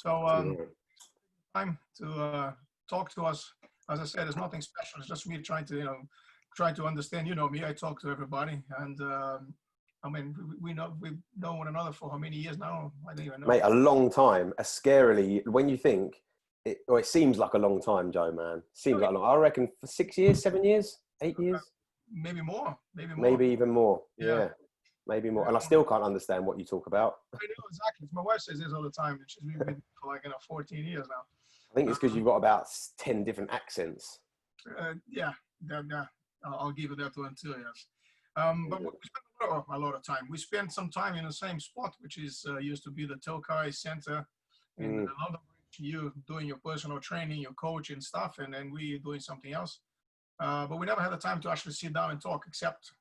So Right. time to talk to us. As I said, it's nothing special. It's just me trying to, try to understand. You know me. I talk to everybody, and I mean, we've known one another for how many years now? I don't even know. Mate, a long time. A scarily, when you think, it seems like a long time, Joe, man. Seems like a long. I reckon for 6 years, 7 years, 8 years. Maybe more. Maybe more. Maybe even more. Yeah. Yeah. Maybe more. And I still can't understand what you talk about. I know exactly. My wife says this all the time, and she's been with me for like 14 years now. I think it's because you've got about 10 different accents. Yeah, I'll give you that one too. Yes. But we spent a lot of time. We spent some time in the same spot, which is used to be the Tokai Center in London Bridge. You doing your personal training, your coaching stuff, and then we doing something else. But we never had the time to actually sit down and talk, except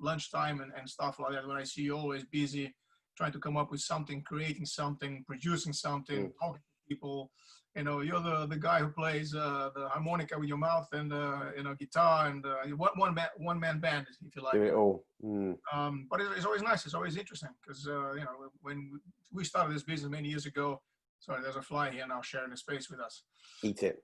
lunchtime and stuff like that. When I see you always busy, trying to come up with something, creating something, producing something, talking to people. You're the guy who plays the harmonica with your mouth and guitar and one man band, if you like. Do it all. But it's always nice. It's always interesting because when we started this business many years ago. Sorry, there's a fly here now sharing the space with us. Eat it.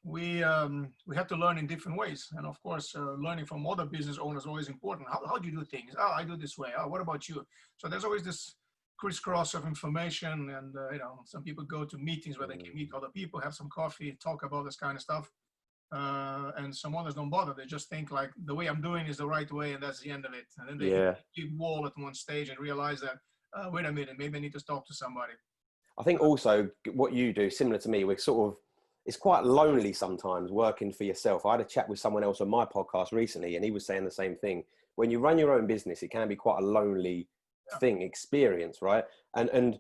We had to learn in different ways, and of course, learning from other business owners is always important. How do you do things? Oh, I do this way. Oh, what about you? So there's always this crisscross of information, and some people go to meetings where they can meet other people, have some coffee, talk about this kind of stuff, and some others don't bother. They just think like the way I'm doing is the right way, and that's the end of it. And then they hit a big wall at one stage and realize that wait a minute, maybe I need to talk to somebody. I think also what you do, similar to me, it's quite lonely sometimes working for yourself. I had a chat with someone else on my podcast recently, and he was saying the same thing. When you run your own business, it can be quite a lonely experience, right? And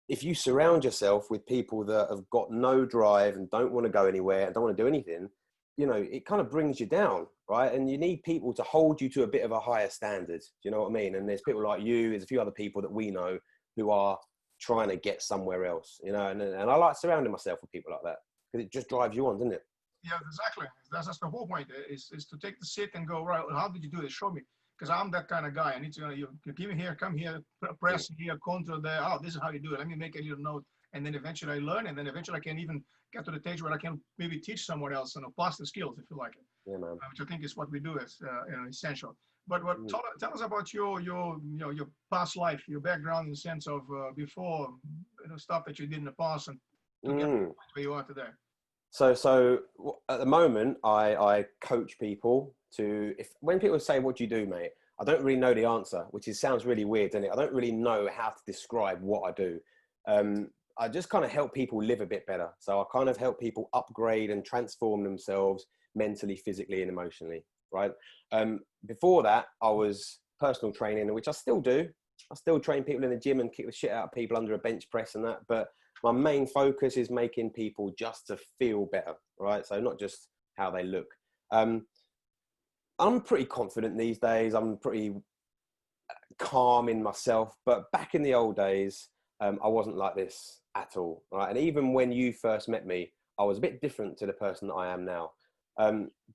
if you surround yourself with people that have got no drive and don't want to go anywhere and don't want to do anything, it kind of brings you down, right? And you need people to hold you to a bit of a higher standard. Do you know what I mean? And there's people like you, there's a few other people that we know who are trying to get somewhere else, and I like surrounding myself with people like that because it just drives you on, doesn't it? Yeah, exactly. That's the whole point is to take the sit and go, right, how did you do this? Show me. Because I'm that kind of guy. I need to, you give me here, come here, press here, control there. Oh, this is how you do it. Let me make a little note. And then eventually I learn, and then eventually I can even get to the stage where I can maybe teach someone else and pass the skills, if you like it. Yeah, man. Which I think is what we do is essential. But tell us about your past life, your background in the sense of before stuff that you did in the past and to get where you are today. So at the moment, I coach people when people say, "What do you do, mate?" I don't really know the answer, which sounds really weird, doesn't it? I don't really know how to describe what I do. I just kind of help people live a bit better. So I kind of help people upgrade and transform themselves mentally, physically, and emotionally. Right. Before that, I was personal training, which I still do. I still train people in the gym and kick the shit out of people under a bench press and that. But my main focus is making people just to feel better. Right. So not just how they look. I'm pretty confident these days. I'm pretty calm in myself. But back in the old days, I wasn't like this at all. Right. And even when you first met me, I was a bit different to the person that I am now.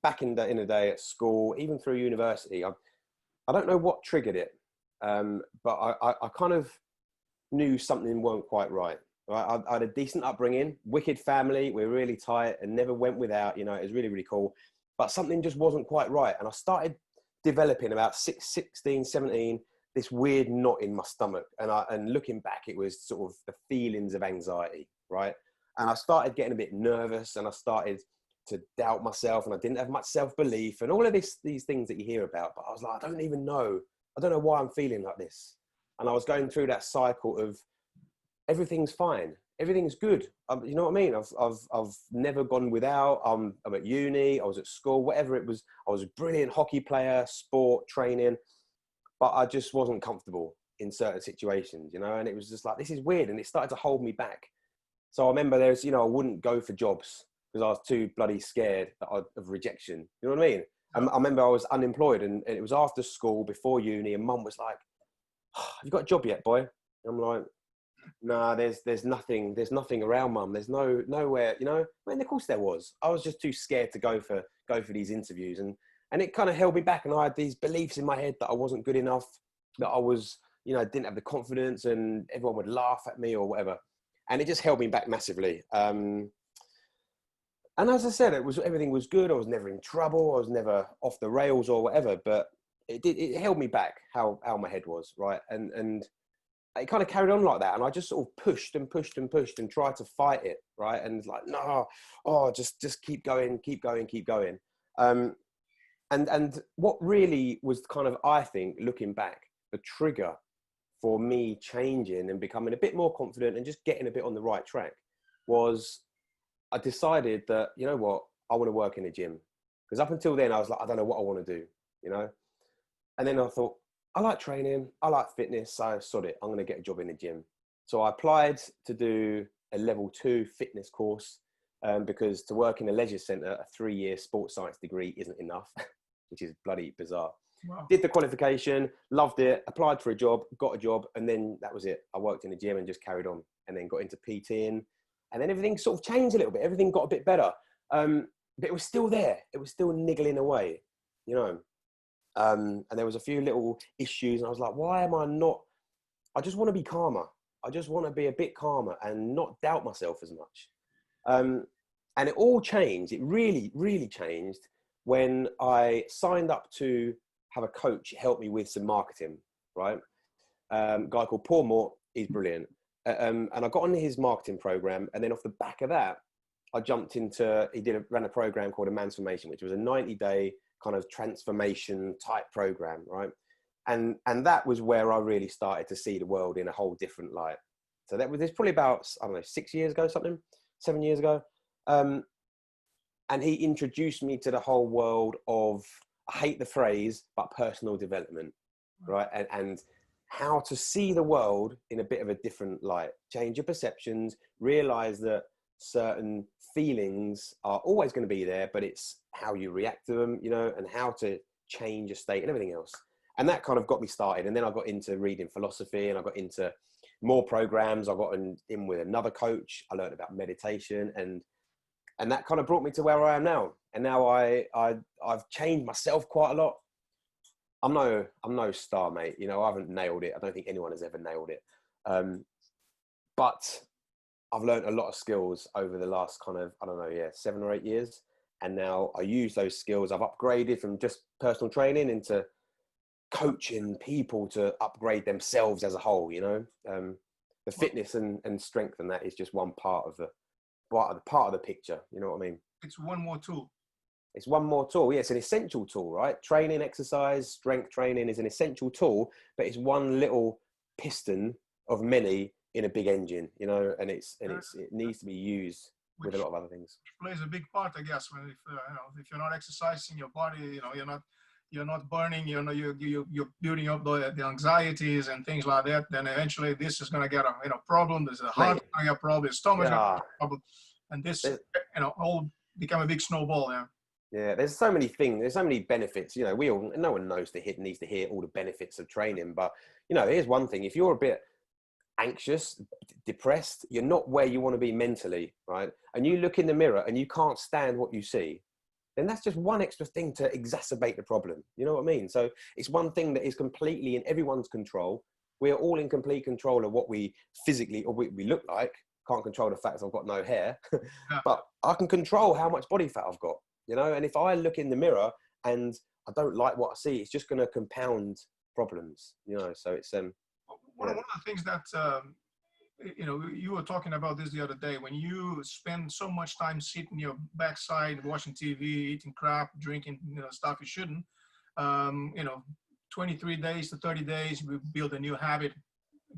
Back in the day at school, even through university, I don't know what triggered it, but I kind of knew something weren't quite right. I had a decent upbringing, wicked family, we were really tight and never went without, it was really, really cool. But something just wasn't quite right. And I started developing about 16, 17, this weird knot in my stomach. And looking back, it was sort of the feelings of anxiety, right? And I started getting a bit nervous and I started to doubt myself and I didn't have much self-belief and all of these things that you hear about. But I was like, I don't know why I'm feeling like this. And I was going through that cycle of everything's fine. Everything's good. You know what I mean? I've never gone without. I'm at uni, I was at school, whatever it was. I was a brilliant hockey player, sport, training, but I just wasn't comfortable in certain situations, and it was just like, this is weird. And it started to hold me back. So I remember I wouldn't go for jobs because I was too bloody scared of rejection. You know what I mean? I remember I was unemployed and it was after school, before uni, and mum was like, "Have you got a job yet, boy?" And I'm like, "Nah, there's nothing around, mum. There's nowhere, I mean, of course there was. I was just too scared to go for these interviews. And it kind of held me back. And I had these beliefs in my head that I wasn't good enough, that I was, didn't have the confidence and everyone would laugh at me or whatever. and it just held me back massively. And as I said, everything was good. I was never in trouble. I was never off the rails or whatever, but it held me back how my head was, right? And it kind of carried on like that. And I just sort of pushed and pushed and pushed and tried to fight it, right? And like, no, just keep going, keep going, keep going. And what really was kind of, I think, looking back, the trigger for me changing and becoming a bit more confident and just getting a bit on the right track was I decided that, you know what, I want to work in a gym. Because up until then, I was like, I don't know what I want to do, you know? And then I thought, I like training, I like fitness, so I sod it, I'm going to get a job in the gym. So I applied to do a level 2 fitness course because to work in a leisure centre, a 3-year sports science degree isn't enough, which is bloody bizarre. Wow. Did the qualification, loved it, applied for a job, got a job, and then that was it. I worked in the gym and just carried on, and then got into PTing. And then everything sort of changed a little bit. Everything got a bit better. But it was still there. It was still niggling away, you know. And there was a few little issues. And I was like, why am I not? I just want to be calmer. I just want to be a bit calmer and not doubt myself as much. And it all changed. It really, really changed when I signed up to have a coach help me with some marketing, right? A guy called Paul Moore. He's brilliant. And I got on his marketing program, and then off the back of that, I jumped into, ran a program called a Mansformation, which was a 90-day kind of transformation type program, right? And that was where I really started to see the world in a whole different light. So there's probably about, I don't know, 7 years ago. And he introduced me to the whole world of, I hate the phrase, but personal development, right? And how to see the world in a bit of a different light, change your perceptions, realize that certain feelings are always going to be there, but it's how you react to them, you know, and how to change your state and everything else. And that kind of got me started. And then I got into reading philosophy, and I got into more programs. I got in with another coach. I learned about meditation, and that kind of brought me to where I am now. And now I've changed myself quite a lot. I'm no star, mate. You know, I haven't nailed it. I don't think anyone has ever nailed it. But I've learned a lot of skills over the last kind of, 7 or 8 years. And now I use those skills. I've upgraded from just personal training into coaching people to upgrade themselves as a whole, you know. The fitness and strength, and that is just one part of the picture. You know what I mean? It's one more tool. It's one more tool. Yeah, it's an essential tool, right? Training, exercise, strength training is an essential tool, but it's one little piston of many in a big engine, you know, and it needs to be used with a lot of other things. Which plays a big part, I guess, when if you're not exercising your body, you know, you're not burning, you know, you're building up the anxieties and things like that, then eventually this is going to get a problem. There's a heart going to get a problem, the stomach's going to get a problem, and this, all become a big snowball. Yeah, there's so many things. There's so many benefits. You know, no one needs to hear all the benefits of training. But, you know, here's one thing. If you're a bit anxious, depressed, you're not where you want to be mentally, right? And you look in the mirror and you can't stand what you see, then that's just one extra thing to exacerbate the problem. You know what I mean? So it's one thing that is completely in everyone's control. We're all in complete control of what we physically, or we look like. Can't control the fact I've got no hair, but I can control how much body fat I've got. You know, and if I look in the mirror and I don't like what I see, it's just going to compound problems, you know. So it's one of the things that you were talking about this the other day, when you spend so much time sitting your backside watching TV, eating crap, drinking stuff you shouldn't, 23 days to 30 days we build a new habit,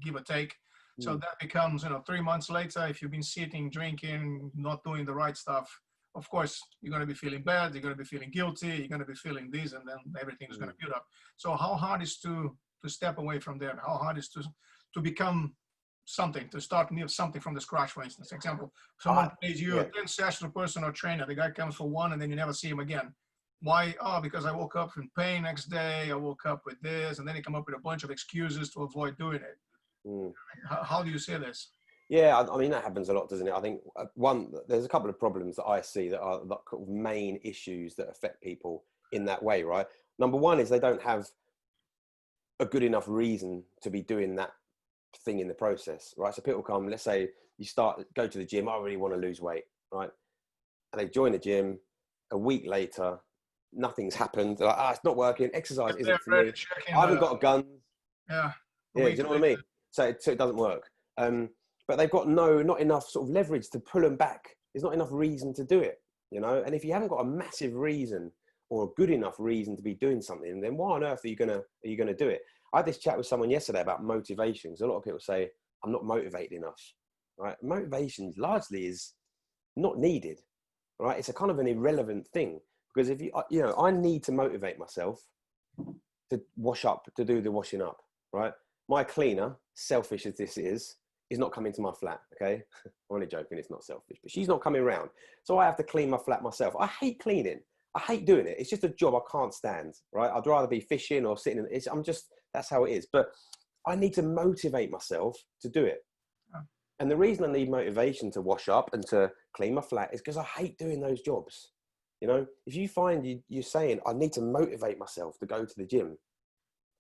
give or take. So that becomes 3 months later, if you've been sitting, drinking, not doing the right stuff, of course, you're going to be feeling bad, you're going to be feeling guilty, you're going to be feeling this, and then everything is going to build up. So how hard is to step away from there? How hard is to become something, to start something from the scratch, for instance? Example, someone pays you a 10 session personal trainer, the guy comes for one, and then you never see him again. Why? Oh, because I woke up in pain next day, I woke up with this, and then you come up with a bunch of excuses to avoid doing it. How do you say this? Yeah, I mean, that happens a lot, doesn't it? I think there's a couple of problems that I see that are the main issues that affect people in that way, right? Number one is they don't have a good enough reason to be doing that thing in the process, right? So people come, let's say you go to the gym, I really want to lose weight, right? And they join the gym, a week later, nothing's happened. They're like, it's not working. Exercise isn't for me. I haven't got a gun. Yeah. Yeah, do you know what I mean? So it doesn't work. But they've got not enough sort of leverage to pull them back. There's not enough reason to do it, you know? And if you haven't got a massive reason or a good enough reason to be doing something, then why on earth are you gonna do it? I had this chat with someone yesterday about motivation. Because a lot of people say, I'm not motivated enough, right? Motivation largely is not needed, right? It's a kind of an irrelevant thing, because if I need to motivate myself to wash up, to do the washing up, right? My cleaner, selfish as this is not coming to my flat, okay? I'm only joking, it's not selfish, but she's not coming around. So I have to clean my flat myself. I hate cleaning. I hate doing it. It's just a job I can't stand, right? I'd rather be fishing or sitting that's how it is. But I need to motivate myself to do it. And the reason I need motivation to wash up and to clean my flat is because I hate doing those jobs. You know, if you find you're saying, I need to motivate myself to go to the gym,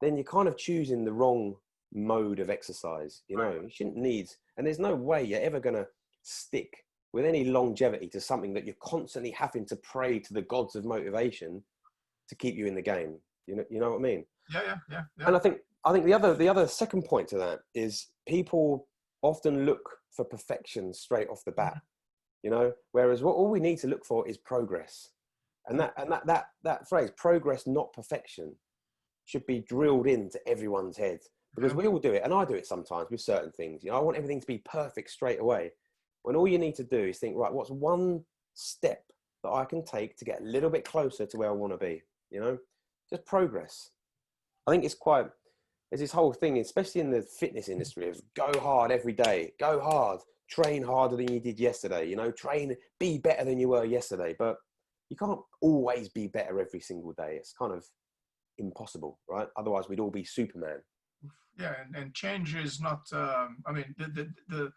then you're kind of choosing the wrong mode of exercise. You know, you shouldn't need, and there's no way you're ever going to stick with any longevity to something that you're constantly having to pray to the gods of motivation to keep you in the game. You know what I mean? Yeah. And I think the other second point to that is people often look for perfection straight off the bat, you know, whereas all we need to look for is progress. And that phrase, progress, not perfection, should be drilled into everyone's head, because we all do it. And I do it sometimes with certain things. You know, I want everything to be perfect straight away, when all you need to do is think, right, what's one step that I can take to get a little bit closer to where I want to be, you know, just progress. I think there's this whole thing, especially in the fitness industry, of go hard every day, go hard, train harder than you did yesterday, you know, be better than you were yesterday. But you can't always be better every single day. It's kind of impossible, right? Otherwise we'd all be Superman. Yeah, and change is not, I mean, the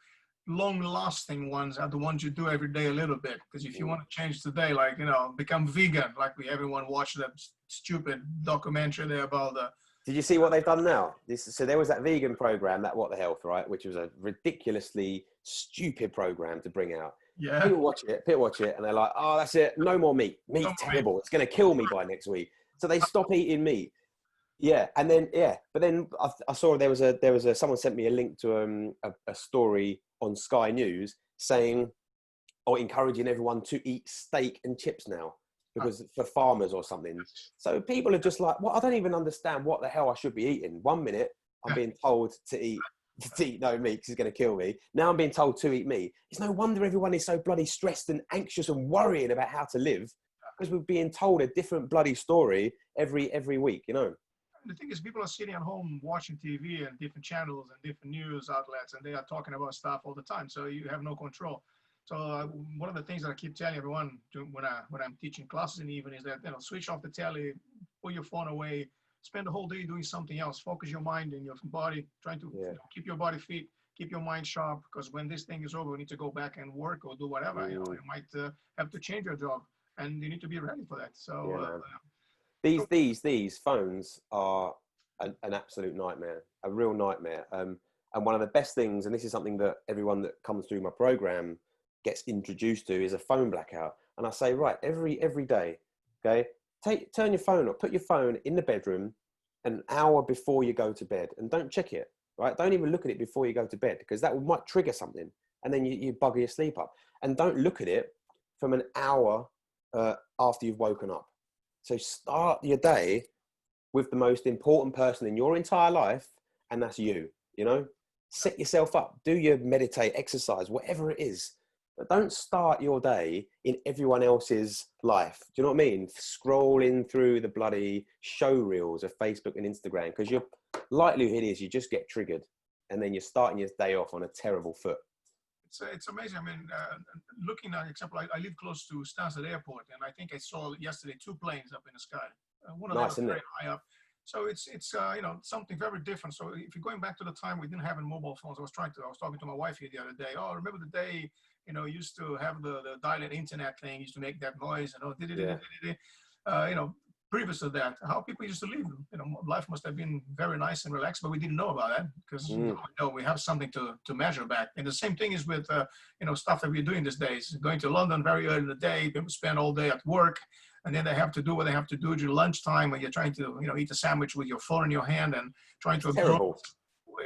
long-lasting ones are the ones you do every day a little bit. Because if you want to change today, like, you know, become vegan, like everyone watched that stupid documentary there about the... Did you see what they've done now? So there was that vegan program, that What the Health, right? Which was a ridiculously stupid program to bring out. Yeah. People watch it, and they're like, oh, that's it. No more meat. Meat's terrible. It's going to kill me by next week. So they stop eating meat. Yeah. And then, but then I saw there was someone sent me a link to a story on Sky News saying, encouraging everyone to eat steak and chips now, because for farmers or something. So people are just like, well, I don't even understand what the hell I should be eating. 1 minute I'm being told to eat no meat because it's going to kill me. Now I'm being told to eat meat. It's no wonder everyone is so bloody stressed and anxious and worrying about how to live, because we're being told a different bloody story every week, you know. The thing is, people are sitting at home watching TV and different channels and different news outlets, and they are talking about stuff all the time. So you have no control. So one of the things that I keep telling everyone when I'm teaching classes in the evening is that, you know, switch off the telly, put your phone away, spend the whole day doing something else. Focus your mind and your body, trying to keep your body fit, keep your mind sharp. Because when this thing is over, you need to go back and work or do whatever. You know, you might have to change your job, and you need to be ready for that. So. These phones are an absolute nightmare, a real nightmare. And one of the best things, and this is something that everyone that comes through my program gets introduced to, is a phone blackout. And I say, right, every day, okay, turn your phone off, put your phone in the bedroom an hour before you go to bed, and don't check it, right? Don't even look at it before you go to bed, because that might trigger something, and then you bugger your sleep up. And don't look at it from an hour after you've woken up. So start your day with the most important person in your entire life, and that's you, you know? Set yourself up, do your meditate, exercise, whatever it is. But don't start your day in everyone else's life. Do you know what I mean? Scrolling through the bloody show reels of Facebook and Instagram, because your likelihood is you just get triggered, and then you're starting your day off on a terrible foot. It's amazing. I mean, looking at example, I live close to Stansted Airport, and I think I saw yesterday 2 planes up in the sky. One of them was very high up. So it's you know, something very different. So if you're going back to the time we didn't have any mobile phones, I was talking to my wife here the other day. Oh, remember the day, you know, used to have the dial-in internet thing, used to make that noise, you know, you know, previous to that, how people used to live. You know, life must have been very nice and relaxed, but we didn't know about that because we have something to measure back. And the same thing is with you know, stuff that we're doing these days. Going to London very early in the day, people spend all day at work, and then they have to do what they have to do during lunchtime when you're trying to, you know, eat a sandwich with your phone in your hand and trying to absorb. Terrible.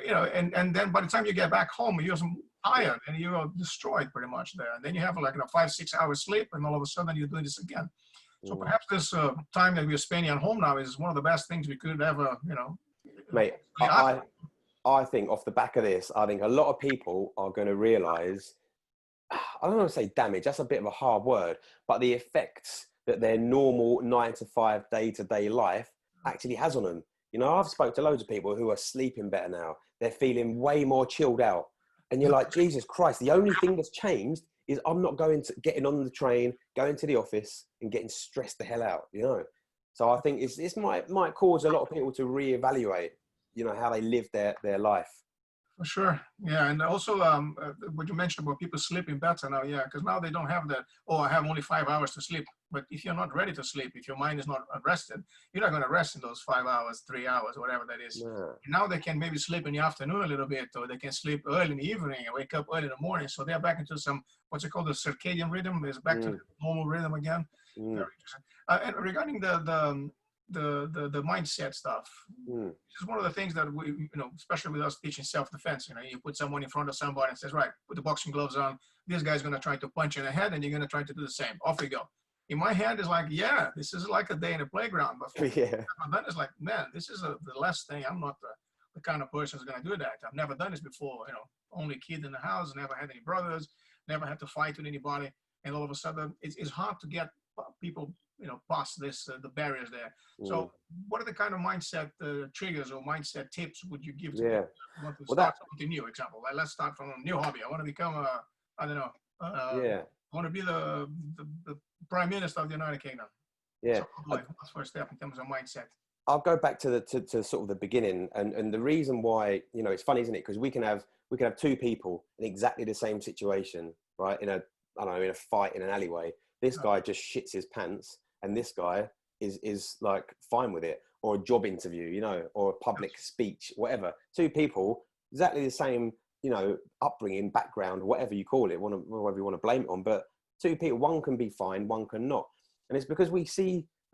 You know, and then by the time you get back home, you're tired and you're destroyed pretty much there. And then you have like, you know, 5-6 hours sleep, and all of a sudden you're doing this again. So perhaps this time that we're spending at home now is one of the best things we could ever, you know. Mate, I think off the back of this, I think a lot of people are going to realize, I don't want to say damage, that's a bit of a hard word, but the effects that their normal 9-to-5 day-to-day life actually has on them. You know, I've spoke to loads of people who are sleeping better now. They're feeling way more chilled out. And you're like, Jesus Christ, the only thing that's changed is I'm not getting on the train, going to the office and getting stressed the hell out, you know? So I think this might cause a lot of people to reevaluate, you know, how they live their life. For sure. Yeah. And also what you mentioned about people sleeping better now. Yeah. Because now they don't have that, oh, I have only 5 hours to sleep. But if you're not ready to sleep, if your mind is not rested, you're not going to rest in those 5 hours, 3 hours, whatever that is. Yeah. Now they can maybe sleep in the afternoon a little bit, or they can sleep early in the evening and wake up early in the morning. So they're back into some, what's it called, the circadian rhythm. Is back to the normal rhythm again. Very interesting. And regarding the mindset stuff, this is one of the things that we, you know, especially with us teaching self-defense, you know, you put someone in front of somebody and says, right, put the boxing gloves on. This guy's going to try to punch you in the head, and you're going to try to do the same. Off you go. In my head, it's like, yeah, this is like a day in a playground. But for then it's like, man, this is the last thing. I'm not the kind of person who's going to do that. I've never done this before. You know, only kid in the house, never had any brothers, never had to fight with anybody. And all of a sudden, it's hard to get people, you know, past this, the barriers there. So what are the kind of mindset triggers or mindset tips would you give to people who want to start something new? Example, like, let's start from a new hobby. I want to become I don't know, I want to be the Prime Minister of the United Kingdom. Yeah. So what's the first step in terms of mindset? I'll go back to to sort of the beginning, and the reason why, you know, it's funny, isn't it? Because we can have two people in exactly the same situation, right? In a fight in an alleyway. This guy just shits his pants, and this guy is like fine with it, or a job interview, you know, or a public speech, whatever. Two people, exactly the same, you know, upbringing, background, whatever you call it, whatever you want to blame it on, but two people, one can be fine, one can not. And it's because we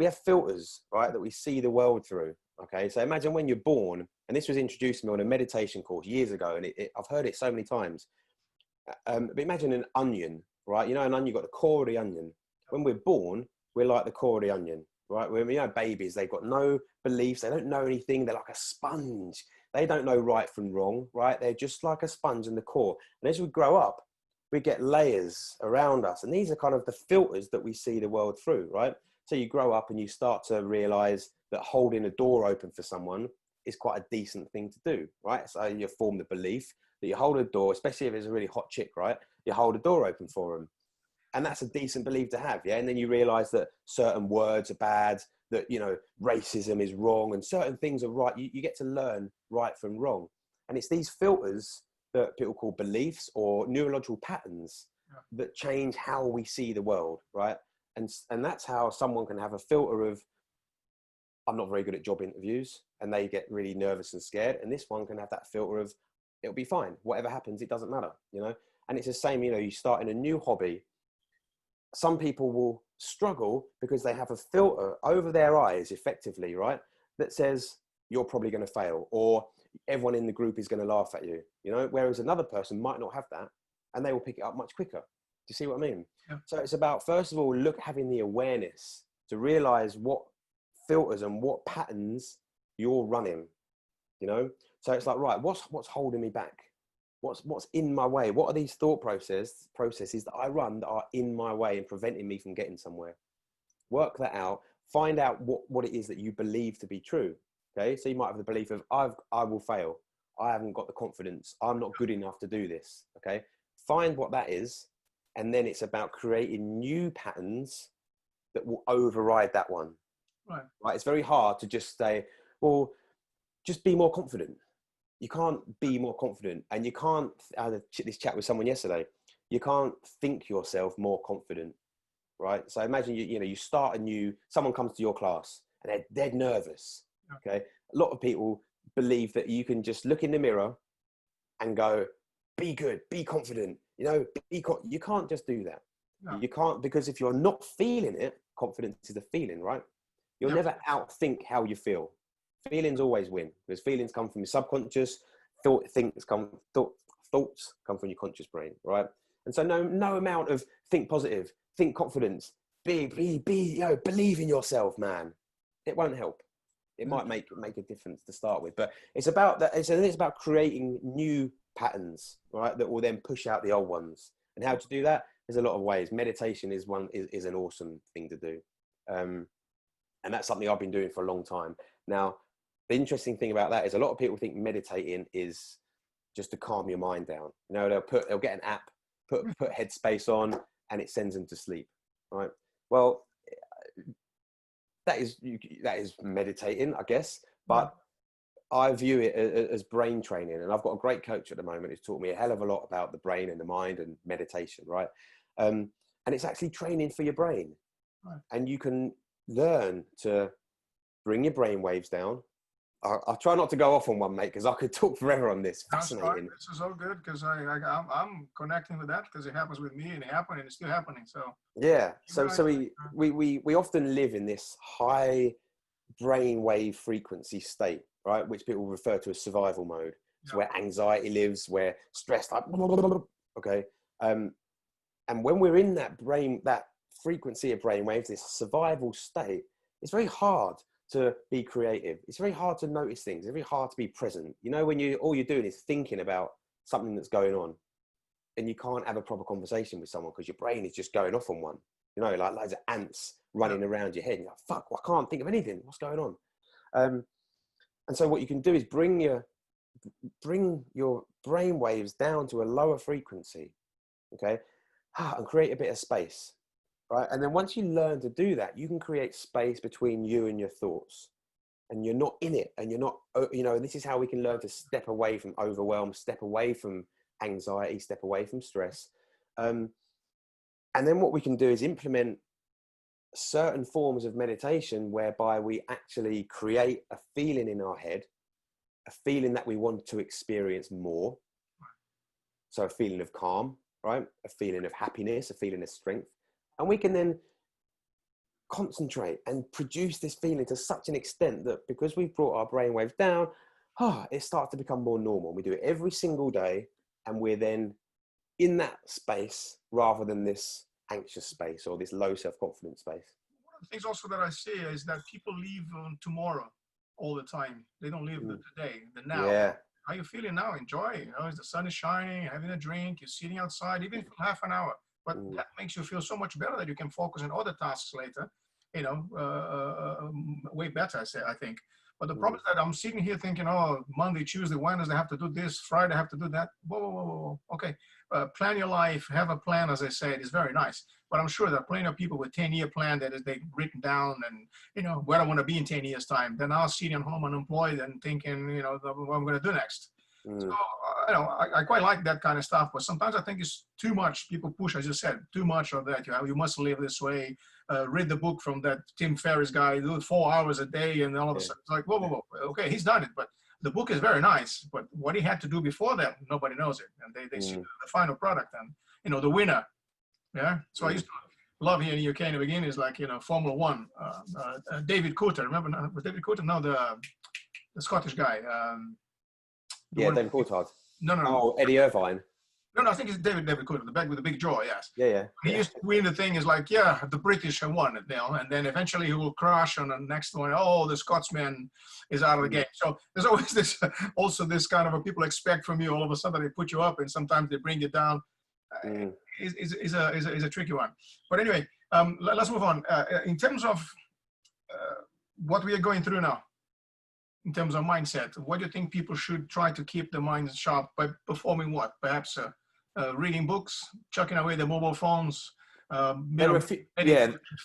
have filters, right, that we see the world through. Okay, so imagine when you're born, and this was introduced to me on a meditation course years ago, and I've heard it so many times. But imagine an onion, right? You know, an onion, you've got the core of the onion. When we're born, we're like the core of the onion, right? When we have babies, they've got no beliefs, they don't know anything, they're like a sponge. They don't know right from wrong, right? They're just like a sponge in the core. And as we grow up, we get layers around us. And these are kind of the filters that we see the world through, right? So you grow up and you start to realize that holding a door open for someone is quite a decent thing to do, right? So you form the belief that you hold a door, especially if it's a really hot chick, right? You hold a door open for them. And that's a decent belief to have, yeah? And then you realize that certain words are bad, that, you know, racism is wrong, and certain things are right. You get to learn right from wrong. And it's these filters that people call beliefs or neurological patterns that change how we see the world, right? And that's how someone can have a filter of, I'm not very good at job interviews, and they get really nervous and scared. And this one can have that filter of, it'll be fine. Whatever happens, it doesn't matter, you know? And it's the same, you know, you start in a new hobby. Some people will struggle because they have a filter over their eyes, effectively, right? That says, you're probably going to fail, or everyone in the group is going to laugh at you, you know? Whereas another person might not have that, and they will pick it up much quicker. Do you see what I mean? Yeah. So it's about, first of all, having the awareness to realize what filters and what patterns you're running, you know? So it's like, right, what's holding me back? What's in my way? What are these thought processes that I run that are in my way and preventing me from getting somewhere? Work that out. Find out what it is that you believe to be true. Okay, so you might have the belief of, I will fail. I haven't got the confidence. I'm not good enough to do this. Okay, find what that is, and then it's about creating new patterns that will override that one. Right. It's very hard to just say, well, just be more confident. You can't be more confident, and you can't, I had this chat with someone yesterday, you can't think yourself more confident, right? So imagine you start someone comes to your class and they're dead nervous. Okay. A lot of people believe that you can just look in the mirror and go, be good, be confident, you know, you can't just do that. No. You can't, because if you're not feeling it, confidence is a feeling, right? You'll never outthink how you feel. Feelings always win, because feelings come from your subconscious, thoughts come from your conscious brain, right? And so no amount of think positive, think confidence, be, you know, believe in yourself, man. It won't help. It might make a difference to start with, but it's about that. It's about creating new patterns, right? That will then push out the old ones. And how to do that? There's a lot of ways. Meditation is an awesome thing to do. And that's something I've been doing for a long time. Now, the interesting thing about that is a lot of people think meditating is just to calm your mind down. You know, they'll get an app, put Headspace on, and it sends them to sleep, right? Well, that is meditating, I guess, but I view it as brain training. And I've got a great coach at the moment who's taught me a hell of a lot about the brain and the mind and meditation, right? And it's actually training for your brain. Right. And you can learn to bring your brain waves down. I'll try not to go off on one, mate, because I could talk forever on this. Fascinating. This is all good, because I'm connecting with that, because it happens with me and it happened and it's still happening. So yeah, so we often live in this high brain wave frequency state, right, which people refer to as survival mode. It's where anxiety lives, where stress, like, okay, and when we're in that frequency of brain waves, this survival state, it's very hard to be creative. It's very hard to notice things. It's very hard to be present. You know, when all you're doing is thinking about something that's going on, and you can't have a proper conversation with someone because your brain is just going off on one. You know, like loads of ants running around your head. And you're like, fuck, I can't think of anything. What's going on? And so what you can do is bring your brain waves down to a lower frequency, okay, and create a bit of space. Right. And then once you learn to do that, you can create space between you and your thoughts, and you're not in it, and you're not, you know, and this is how we can learn to step away from overwhelm, step away from anxiety, step away from stress. And then what we can do is implement certain forms of meditation whereby we actually create a feeling in our head, a feeling that we want to experience more. So a feeling of calm, right? A feeling of happiness, a feeling of strength. And we can then concentrate and produce this feeling to such an extent that because we've brought our brainwaves down, it starts to become more normal. We do it every single day, and we're then in that space rather than this anxious space or this low self-confidence space. One of the things also that I see is that people live on tomorrow all the time. They don't live the today, the now. Yeah. How are you feeling now? Enjoy. You know, the sun is shining, having a drink, you're sitting outside, even for half an hour. But that makes you feel so much better that you can focus on other tasks later, you know, way better, I think. But the problem is that I'm sitting here thinking, oh, Monday, Tuesday, Wednesday, I have to do this, Friday, I have to do that. Whoa. Okay, plan your life, have a plan, as I said, is very nice. But I'm sure there are plenty of people with 10-year plan that they've written down and, you know, where I want to be in 10 years' time. Then I'll sit at home unemployed and thinking, you know, what I'm going to do next. So, you know, I quite like that kind of stuff, but sometimes I think it's too much. People push, as you said, too much of that. You must live this way. Read the book from that Tim Ferriss guy, do it 4 hours a day, and all of a sudden it's like, whoa. Okay, he's done it, but the book is very nice. But what he had to do before that, nobody knows it. And they see the final product and, you know, the winner. Yeah. So I used to love here in the UK in the beginning is like, you know, Formula One. David Coulter, remember? Was David Coulter? No, the Scottish guy. David Coulthard. No. Oh, Eddie Irvine. No, I think it's David Coulthard, the back with the big jaw, yes. Yeah. He used to win the thing is like, the British have won it now, and then eventually he will crash on the next one. Oh, the Scotsman is out of the game. So there's always this, also this kind of what people expect from you. All of a sudden they put you up, and sometimes they bring you down. Is a tricky one. But anyway, let's move on. In terms of what we are going through now, in terms of mindset, what do you think people should try to keep their minds sharp by performing what? Perhaps reading books, chucking away their mobile phones,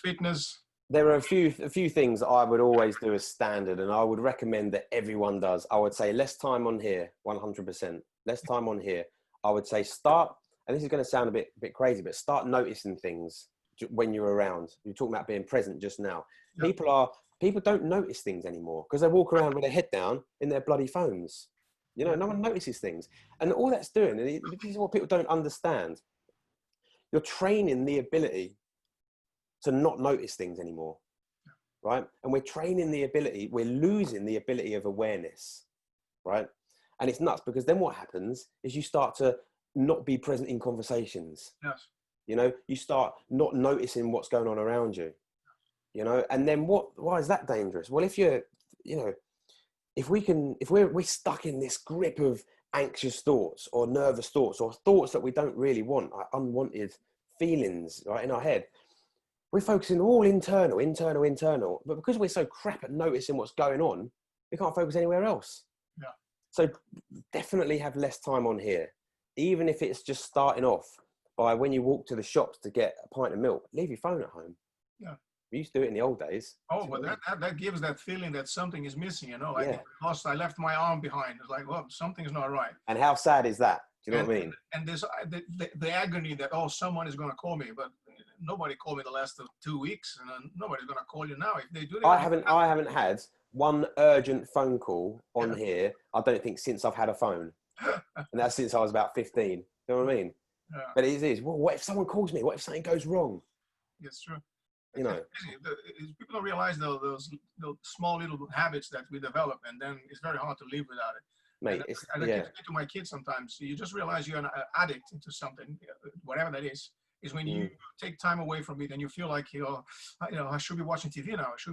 fitness. There are a few things that I would always do as standard, and I would recommend that everyone does. I would say less time on here, 100%. Less time on here. I would say start, and this is going to sound a bit crazy, but start noticing things when you're around. You're talking about being present just now. People are people don't notice things anymore because they walk around with their head down in their bloody phones. You know, no one notices things. And all that's doing, and this is what people don't understand. You're training the ability to not notice things anymore, right? And we're training the ability, we're losing the ability of awareness, right? And it's nuts because then what happens is you start to not be present in conversations. Yes. You know, you start not noticing what's going on around you, you know, and then why is that dangerous? Well, if you're, you know, if we're stuck in this grip of anxious thoughts or nervous thoughts or thoughts that we don't really want, like unwanted feelings right in our head, we're focusing all internal, but because we're so crap at noticing what's going on, we can't focus anywhere else. Yeah. So definitely have less time on here, even if it's just starting off by when you walk to the shops to get a pint of milk, leave your phone at home. Yeah. We used to do it in the old days. Oh, but that gives that feeling that something is missing, you know. Yeah. I left my arm behind. It's like, well, something's not right. And how sad is that? Do you know what I mean? And there's the agony that, oh, someone is going to call me, but nobody called me the last 2 weeks, and nobody's going to call you now. If they do that, I haven't had one urgent phone call on here, I don't think, since I've had a phone. And that's since I was about 15. You know what I mean? Yeah. But it is, well, what if someone calls me? What if something goes wrong? It's true. You know, people don't realize those small little habits that we develop, and then it's very hard to live without it. Mate, I say to my kids sometimes, you just realize you're an addict into something, whatever that is when you take time away from it and you feel like, I should be watching TV now. So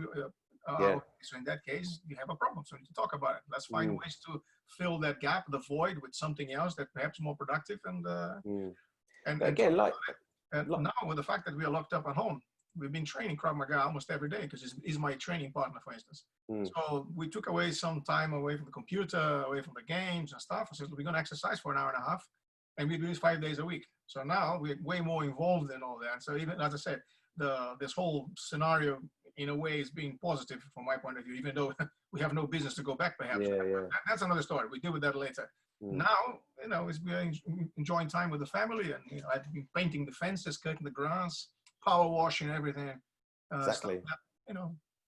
in that case, you have a problem. So we need to talk about it. Let's find ways to fill that gap, the void, with something else that perhaps more productive. And now with the fact that we are locked up at home, we've been training Krav Maga almost every day because he's my training partner, for instance. So we took away some time away from the computer, away from the games and stuff. I said, we're going to exercise for an hour and a half, and we do this 5 days a week. So now we're way more involved in all that. So even, as I said, this whole scenario, in a way, is being positive from my point of view, even though we have no business to go back, perhaps. That's another story. We deal with that later. Now, we're enjoying time with the family, and I've been painting the fences, cutting the grass, power washing, everything. Exactly.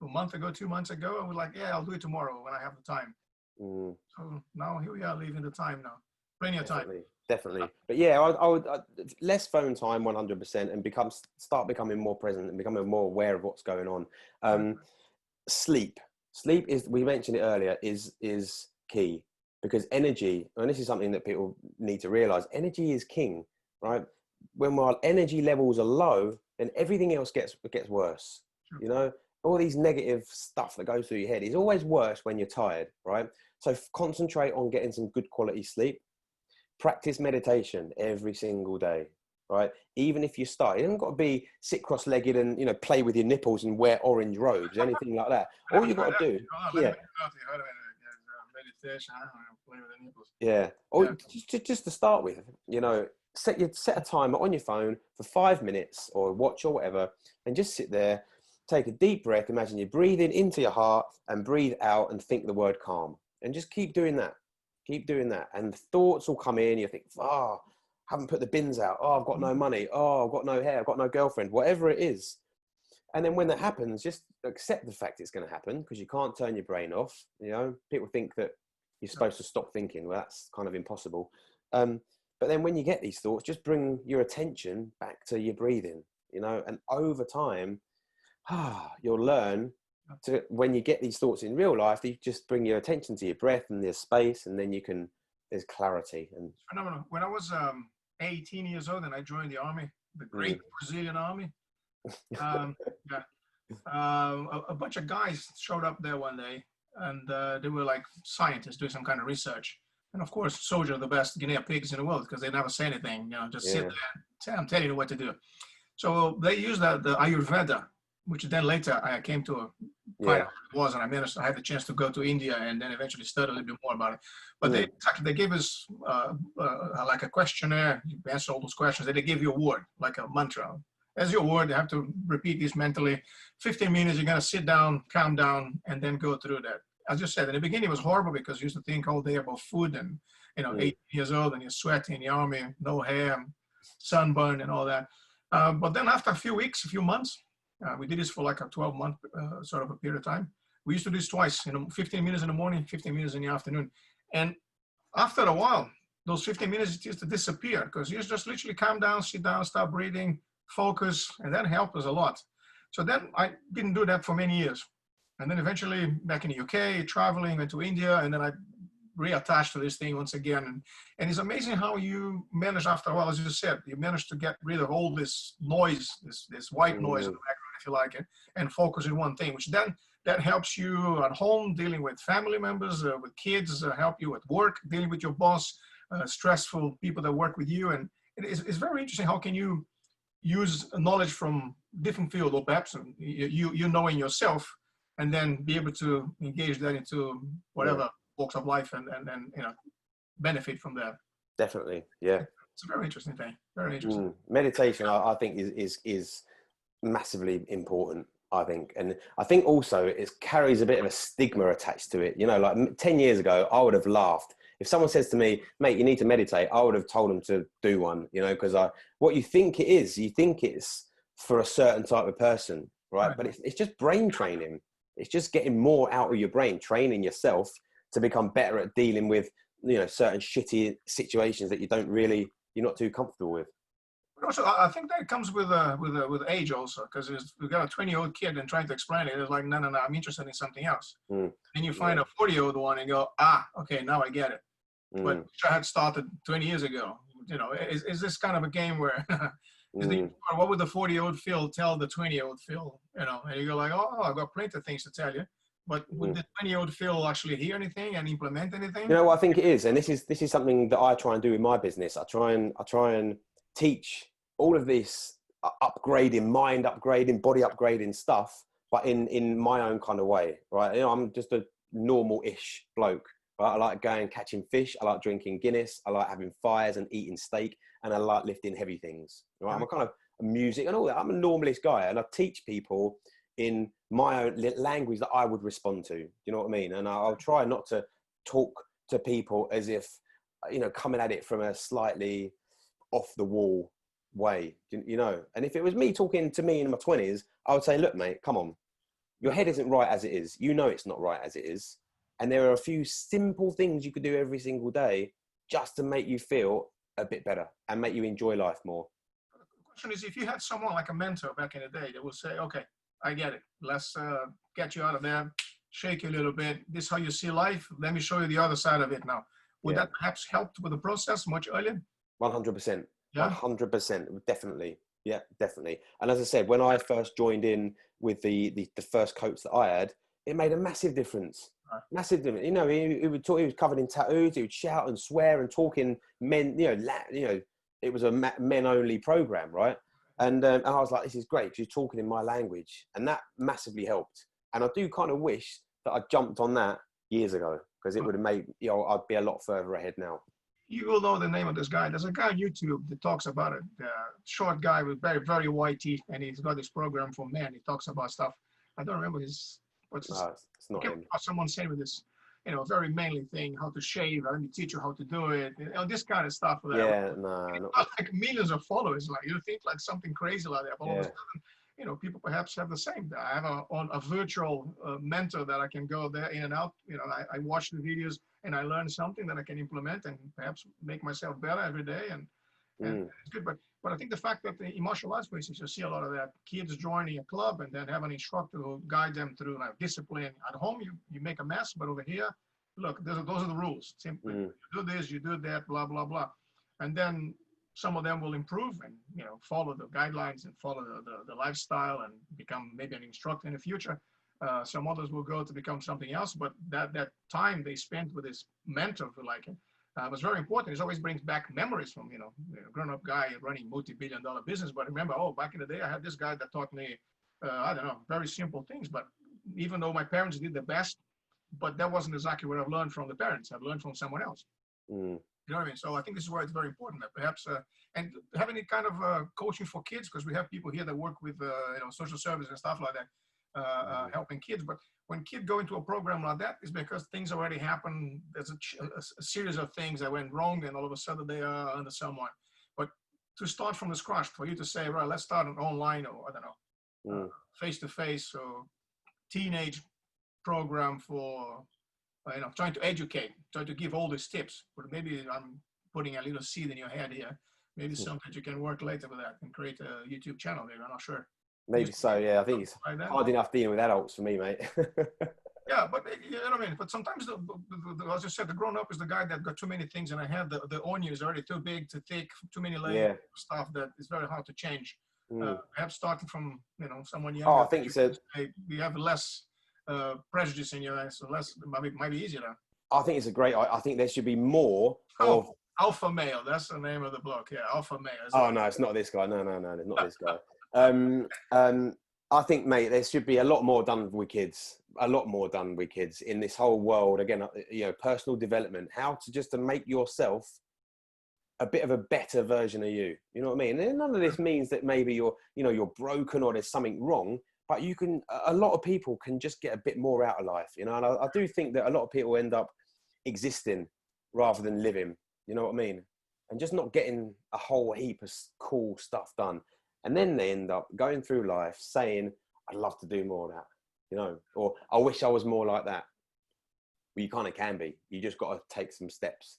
A month ago, 2 months ago, I was like, I'll do it tomorrow when I have the time. So now here we are, leaving the time now. Plenty of time. Definitely. But yeah, I would less phone time, 100%, and start becoming more present and becoming more aware of what's going on. Sleep is, we mentioned it earlier, is key, because energy, and this is something that people need to realize, energy is king, right? When our energy levels are low, then everything else gets worse. You know, all these negative stuff that goes through your head is always worse when you're tired, right? So concentrate on getting some good quality sleep. Practice meditation every single day, right? Even if you start, you haven't got to be sit cross-legged and, play with your nipples and wear orange robes, anything like that. All you got to do, meditation, play with the nipples. Or just to start with, set a timer on your phone for 5 minutes or watch or whatever, and just sit there, take a deep breath, imagine you're breathing into your heart and breathe out and think the word calm, and just keep doing that. And thoughts will come in. You think, I haven't put the bins out. I've got no money. I've got no hair. I've got no girlfriend, whatever it is. And then when that happens, just accept the fact it's going to happen, because you can't turn your brain off. People think that you're supposed to stop thinking. Well, that's kind of impossible. But then when you get these thoughts, just bring your attention back to your breathing, and over time, you'll learn to, when you get these thoughts in real life, you just bring your attention to your breath and there's space, and then there's clarity. And phenomenal. When I was 18 years old and I joined the army, the great Brazilian army, a bunch of guys showed up there one day, and they were like scientists doing some kind of research. And of course, soldiers are the best guinea pigs in the world because they never say anything, just sit there and say, I'm telling you what to do. So they used the Ayurveda, which then later I came to find out what it was, and I had the chance to go to India and then eventually study a little bit more about it. But they gave us like a questionnaire. You answer all those questions. They give you a word, like a mantra. As your word, you have to repeat this mentally. 15 minutes, you're going to sit down, calm down, and then go through that. As you said, in the beginning, it was horrible because you used to think all day about food and, 18 years old and you're sweating in the army, no hair, sunburn and all that. But then after a few weeks, a few months, We did this for like a 12-month sort of a period of time. We used to do this twice, 15 minutes in the morning, 15 minutes in the afternoon. And after a while, those 15 minutes used to disappear because you just literally calm down, sit down, start breathing, focus, and that helped us a lot. So then I didn't do that for many years. And then eventually back in the UK, traveling, went to India, and then I reattached to this thing once again. And it's amazing how you manage after a while, as you said, you manage to get rid of all this noise, this white noise in the background, if you like it, and focus on one thing, which then that helps you at home, dealing with family members, with kids, help you at work, dealing with your boss, stressful people that work with you. And it's very interesting. How can you use knowledge from different field, or perhaps you knowing yourself, and then be able to engage that into whatever walks of life and benefit from that. Definitely, yeah. It's a very interesting thing. Very interesting. Meditation, I think, is massively important. I think, and I think also it carries a bit of a stigma attached to it. Like 10 years ago, I would have laughed if someone says to me, "Mate, you need to meditate." I would have told them to do one. Because what you think it is, you think it's for a certain type of person, right? But it's just brain training. It's just getting more out of your brain, training yourself to become better at dealing with, certain shitty situations that you're not too comfortable with. But also, I think that comes with age also, because we've got a 20-year-old kid and trying to explain it. It's like, no, I'm interested in something else. And you find a 40-year-old one and go, okay, now I get it. But I had started 20 years ago. Is this kind of a game where what would the 40-year-old Phil tell the 20-year-old Phil? And you go like, oh, I've got plenty of things to tell you. But would the 20-year-old Phil actually hear anything and implement anything? What I think it is, and this is something that I try and do in my business. I try and teach all of this upgrading, mind upgrading, body upgrading stuff, but in my own kind of way, right? I'm just a normal-ish bloke. Right? I like going catching fish. I like drinking Guinness. I like having fires and eating steak, and I like lifting heavy things. Right? I'm a kind of music and all that. I'm a normalist guy, and I teach people in my own language that I would respond to. You know what I mean? And I'll try not to talk to people as if, coming at it from a slightly off the wall way, and if it was me talking to me in my 20s, I would say, look, mate, come on, your head isn't right as it is. It's not right as it is. And there are a few simple things you could do every single day just to make you feel a bit better and make you enjoy life more. The question is, if you had someone like a mentor back in the day that would say, okay, I get it. Let's get you out of there, shake you a little bit. This is how you see life. Let me show you the other side of it now. Would that perhaps help with the process much earlier? 100%. Yeah? 100%. Definitely. Yeah, definitely. And as I said, when I first joined in with the first coach that I had, it made a massive difference. Massive difference. He would talk. He was covered in tattoos. He would shout and swear and talk in men. It was a men-only program, right? And I was like, this is great because you're talking in my language, and that massively helped. And I do kind of wish that I jumped on that years ago, because it would have made I'd be a lot further ahead now. You will know the name of this guy. There's a guy on YouTube that talks about it. Short guy with very, very white teeth, and he's got this program for men. He talks about stuff. I don't remember his. It's not him. Someone saying with this, very manly thing, how to shave. Let me teach you how to do it. This kind of stuff. Yeah, no. Like millions of followers. Like you think like something crazy like that. But all of a sudden, people perhaps have the same. I have a virtual mentor that I can go there in and out. I watch the videos and I learn something that I can implement and perhaps make myself better every day. And it's good. But I think the fact that in martial arts places, you see a lot of that kids joining a club and then have an instructor who guide them through discipline. At home, you make a mess, but over here, look, those are the rules. Simply, you do this, you do that, blah, blah, blah. And then some of them will improve and, follow the guidelines and follow the lifestyle and become maybe an instructor in the future. Some others will go to become something else, but that time they spent with this mentor, if you like it, was very important. It always brings back memories from, a grown-up guy running multi-billion-dollar business. But remember, back in the day, I had this guy that taught me, very simple things. But even though my parents did the best, but that wasn't exactly what I've learned from the parents. I've learned from someone else. You know what I mean? So I think this is why it's very important that perhaps, and having any kind of coaching for kids, because we have people here that work with, social service and stuff like that, helping kids. But when kids go into a program like that, it's because things already happened. There's a series of things that went wrong, and all of a sudden they are under someone. But to start from the scratch, for you to say, right, let's start an online, or I don't know, face-to-face or teenage program for trying to educate, trying to give all these tips. But maybe I'm putting a little seed in your head here. Maybe something you can work later with that and create a YouTube channel. Maybe I'm not sure. Maybe so. Yeah, I think it's hard enough dealing with adults for me, mate. Yeah, but you know what I mean. But sometimes, as I said, the grown-up is the guy that got too many things in a head. The onion is already too big, too thick, too many layers of stuff that is very hard to change. Perhaps starting from someone younger. Oh, I think you have less prejudice in your eyes, so less might be easier. I think it's a great. I think there should be more of Alpha Male. That's the name of the blog. Yeah, Alpha Male. Oh no, it's not this guy. No, it's not this guy. I think, mate, there should be a lot more done with kids. A lot more done with kids in this whole world. Again, personal development. How to make yourself a bit of a better version of you. You know what I mean? And none of this means that maybe you're broken or there's something wrong. But you can. A lot of people can just get a bit more out of life. And I do think that a lot of people end up existing rather than living. You know what I mean? And just not getting a whole heap of cool stuff done. And then they end up going through life saying, I'd love to do more of that, or I wish I was more like that. Well, you kind of can be. You just got to take some steps.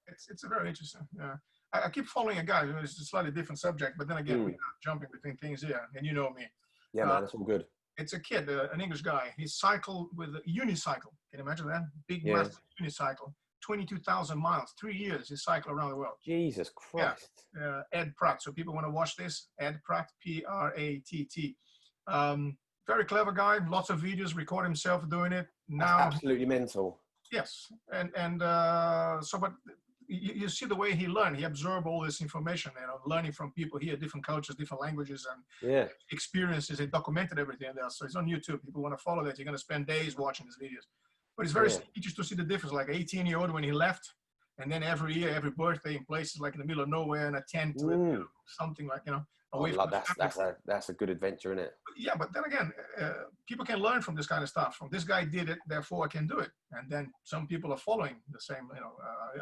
It's very interesting. Yeah. I keep following a guy. It's a slightly different subject, but then again, we're jumping between things here, and you know me. Yeah, man, that's all good. It's a kid, an English guy. He cycled with a unicycle. Can you imagine that? Big, massive unicycle. 22,000 miles, 3 years he cycled around the world. Jesus Christ. Yeah. Ed Pratt. So people want to watch this. Ed Pratt, Pratt. Very clever guy. Lots of videos, record himself doing it. Now, that's absolutely mental. Yes. But you see the way he learned. He absorbed all this information, learning from people here, different cultures, different languages, and experiences. He documented everything there. So it's on YouTube. People want to follow that. You're going to spend days watching his videos. But it's very interesting to see the difference. Like 18-year-old when he left, and then every year, every birthday in places like in the middle of nowhere in a tent with something like away from that's a good adventure, isn't it? Yeah, but then again, people can learn from this kind of stuff. From this guy did it, therefore I can do it. And then some people are following the same.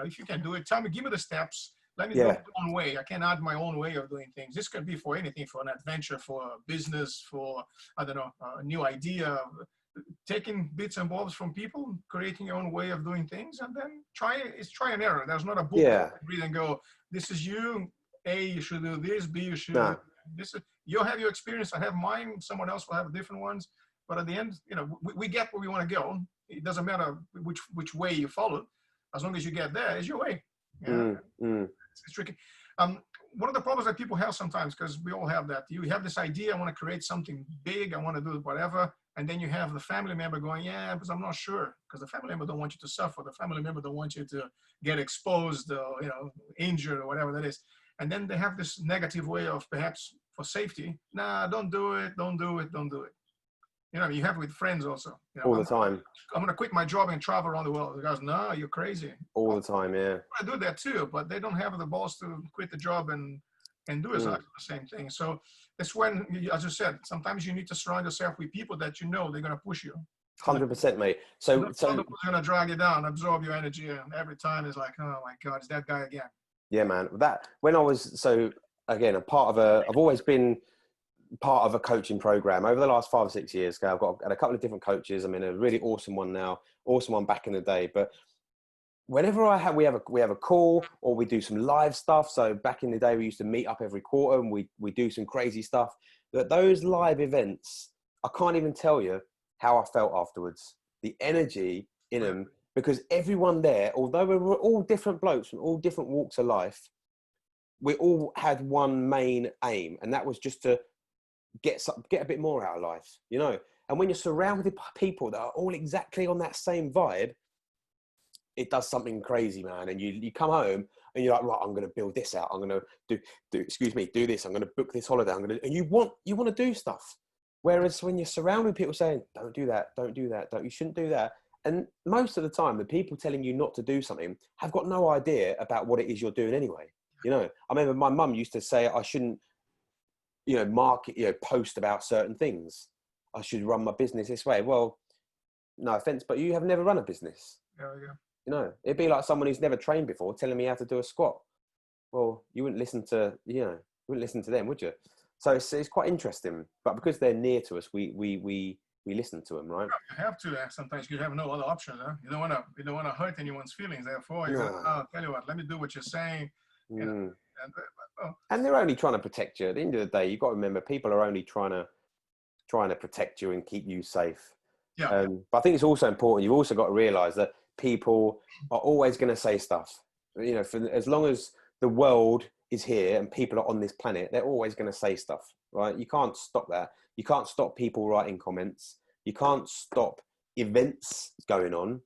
If you can do it, give me the steps. Let me do it my own way. I can add my own way of doing things. This could be for anything, for an adventure, for a business, for a new idea. Taking bits and bobs from people, creating your own way of doing things, and then try and error. There's not a book that you read and go, this is you. A, you should do this. B, you should do this. You'll have your experience. I have mine. Someone else will have different ones. But at the end, we get where we want to go. It doesn't matter which way you follow. As long as you get there, it's your way. Yeah. It's tricky. One of the problems that people have sometimes, because we all have that, you have this idea, I want to create something big, I want to do whatever, and then you have the family member going, yeah, because I'm not sure, because the family member don't want you to suffer, the family member don't want you to get exposed, injured or whatever that is. And then they have this negative way of, perhaps for safety, nah, don't do it. You have it with friends also. All the time. I'm going to quit my job and travel around the world. The guys, no, you're crazy. All the time, yeah. I do that too, but they don't have the balls to quit the job and do exactly the same thing. So that's when, as you said, sometimes you need to surround yourself with people that they're going to push you. 100%, mate. So going to drag you down, absorb your energy, and every time it's like, oh my God, it's that guy again. Yeah, man. When I was, again, I've always been part of a coaching program over the last 5 or 6 years. I've had a couple of different coaches. I'm in a really awesome one now, awesome one back in the day. But whenever we have a call or we do some live stuff. So back in the day, we used to meet up every quarter and we do some crazy stuff. That those live events, I can't even tell you how I felt afterwards. The energy in them, because everyone there, although we were all different blokes from all different walks of life, we all had one main aim, and that was just to get a bit more out of life, And when you're surrounded by people that are all exactly on that same vibe, it does something crazy, man. And you come home and you're like, right, I'm going to build this out. I'm going to do this. I'm going to book this holiday. And you want to do stuff. Whereas when you're surrounded with people saying, don't do that, you shouldn't do that. And most of the time, the people telling you not to do something have got no idea about what it is you're doing anyway. I remember my mum used to say I shouldn't, post about certain things. I should run my business this way. Well, no offense, but you have never run a business. Yeah. It'd be like someone who's never trained before telling me how to do a squat. Well, you wouldn't listen to them, would you? So it's quite interesting. But because they're near to us, we listen to them, right? You have to. Sometimes you have no other option. Huh? You don't want to hurt anyone's feelings. Therefore, you No. I'll tell you what. Let me do what you're saying. You know, and they're only trying to protect you. At the end of the day, you've got to remember, people are only trying to protect you and keep you safe. Yeah. But I think it's also important. You've also got to realize that people are always going to say stuff. You know, for as long as the world is here and people are on this planet, they're always going to say stuff, right? You can't stop that. You can't stop people writing comments. You can't stop events going on,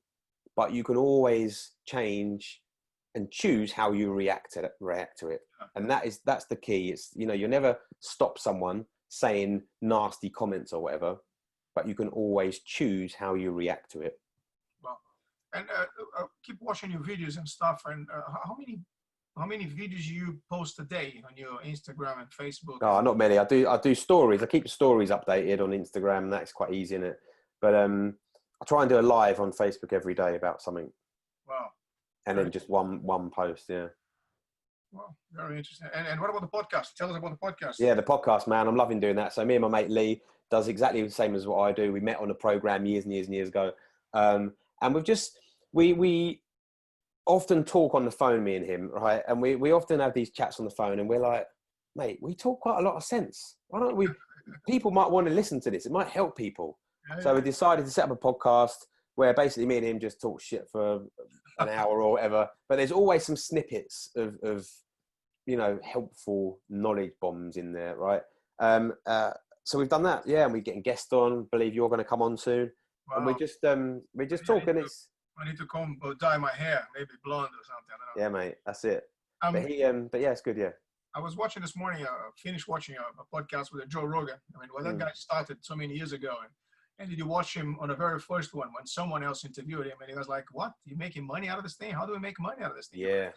but you can always change and choose how you react to it. And that's the key. It's, you know, you never stop someone saying nasty comments or whatever, but you can always choose how you react to it. Well, and keep watching your videos and stuff. And how many videos you post a day on your Instagram and Facebook? Oh, not many. I do stories. I keep the stories updated on Instagram, and that's quite easy, isn't it? But I try and do a live on Facebook every day about something. Wow. And then just one post, yeah. Well, very interesting. And what about the podcast? Tell us about the podcast. Yeah, the podcast, man. I'm loving doing that. So me and my mate Lee does exactly the same as what I do. We met on a program years and years and years ago. And we often talk on the phone, me and him, right? And we often have these chats on the phone, and we're like, mate, we talk quite a lot of sense. Why don't we? People might want to listen to this. It might help people. Yeah, so we decided to set up a podcast where basically me and him just talk shit for an hour or whatever. But there's always some snippets of you know, helpful knowledge bombs in there, right? So we've done that, yeah, and we're getting guests on. Believe you're going to come on soon. Wow. And we're just talking. I need to comb or dye my hair, maybe blonde or something. I don't know. Yeah, mate, that's it. But yeah, it's good. Yeah. I was watching this morning. Finished watching a podcast with Joe Rogan. I mean, that guy started so many years ago, and did you watch him on the very first one when someone else interviewed him, and he was like, "What? You making money out of this thing? How do we make money out of this thing?" Yeah.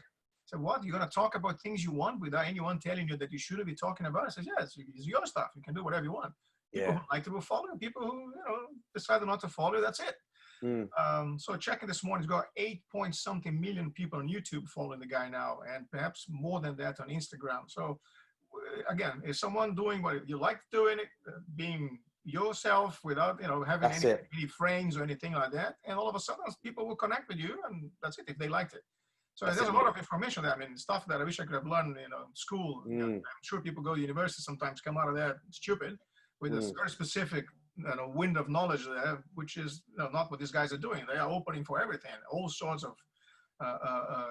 So what? You're gonna talk about things you want without anyone telling you that you shouldn't be talking about? I said, "Yes, it's your stuff. You can do whatever you want." People who like to will follow, people who decide not to follow, that's it. So checking this morning, it's got 8-point-something million people on YouTube following the guy now, and perhaps more than that on Instagram. So again, is someone doing what you like doing, it, being yourself without having any frames or anything like that, and all of a sudden people will connect with you, and that's it if they liked it. So there's a lot of information there. I mean, stuff that I wish I could have learned in school. I'm sure people go to university sometimes, come out of there stupid with this very specific wind of knowledge there, which is not what these guys are doing. They are opening for everything, all sorts of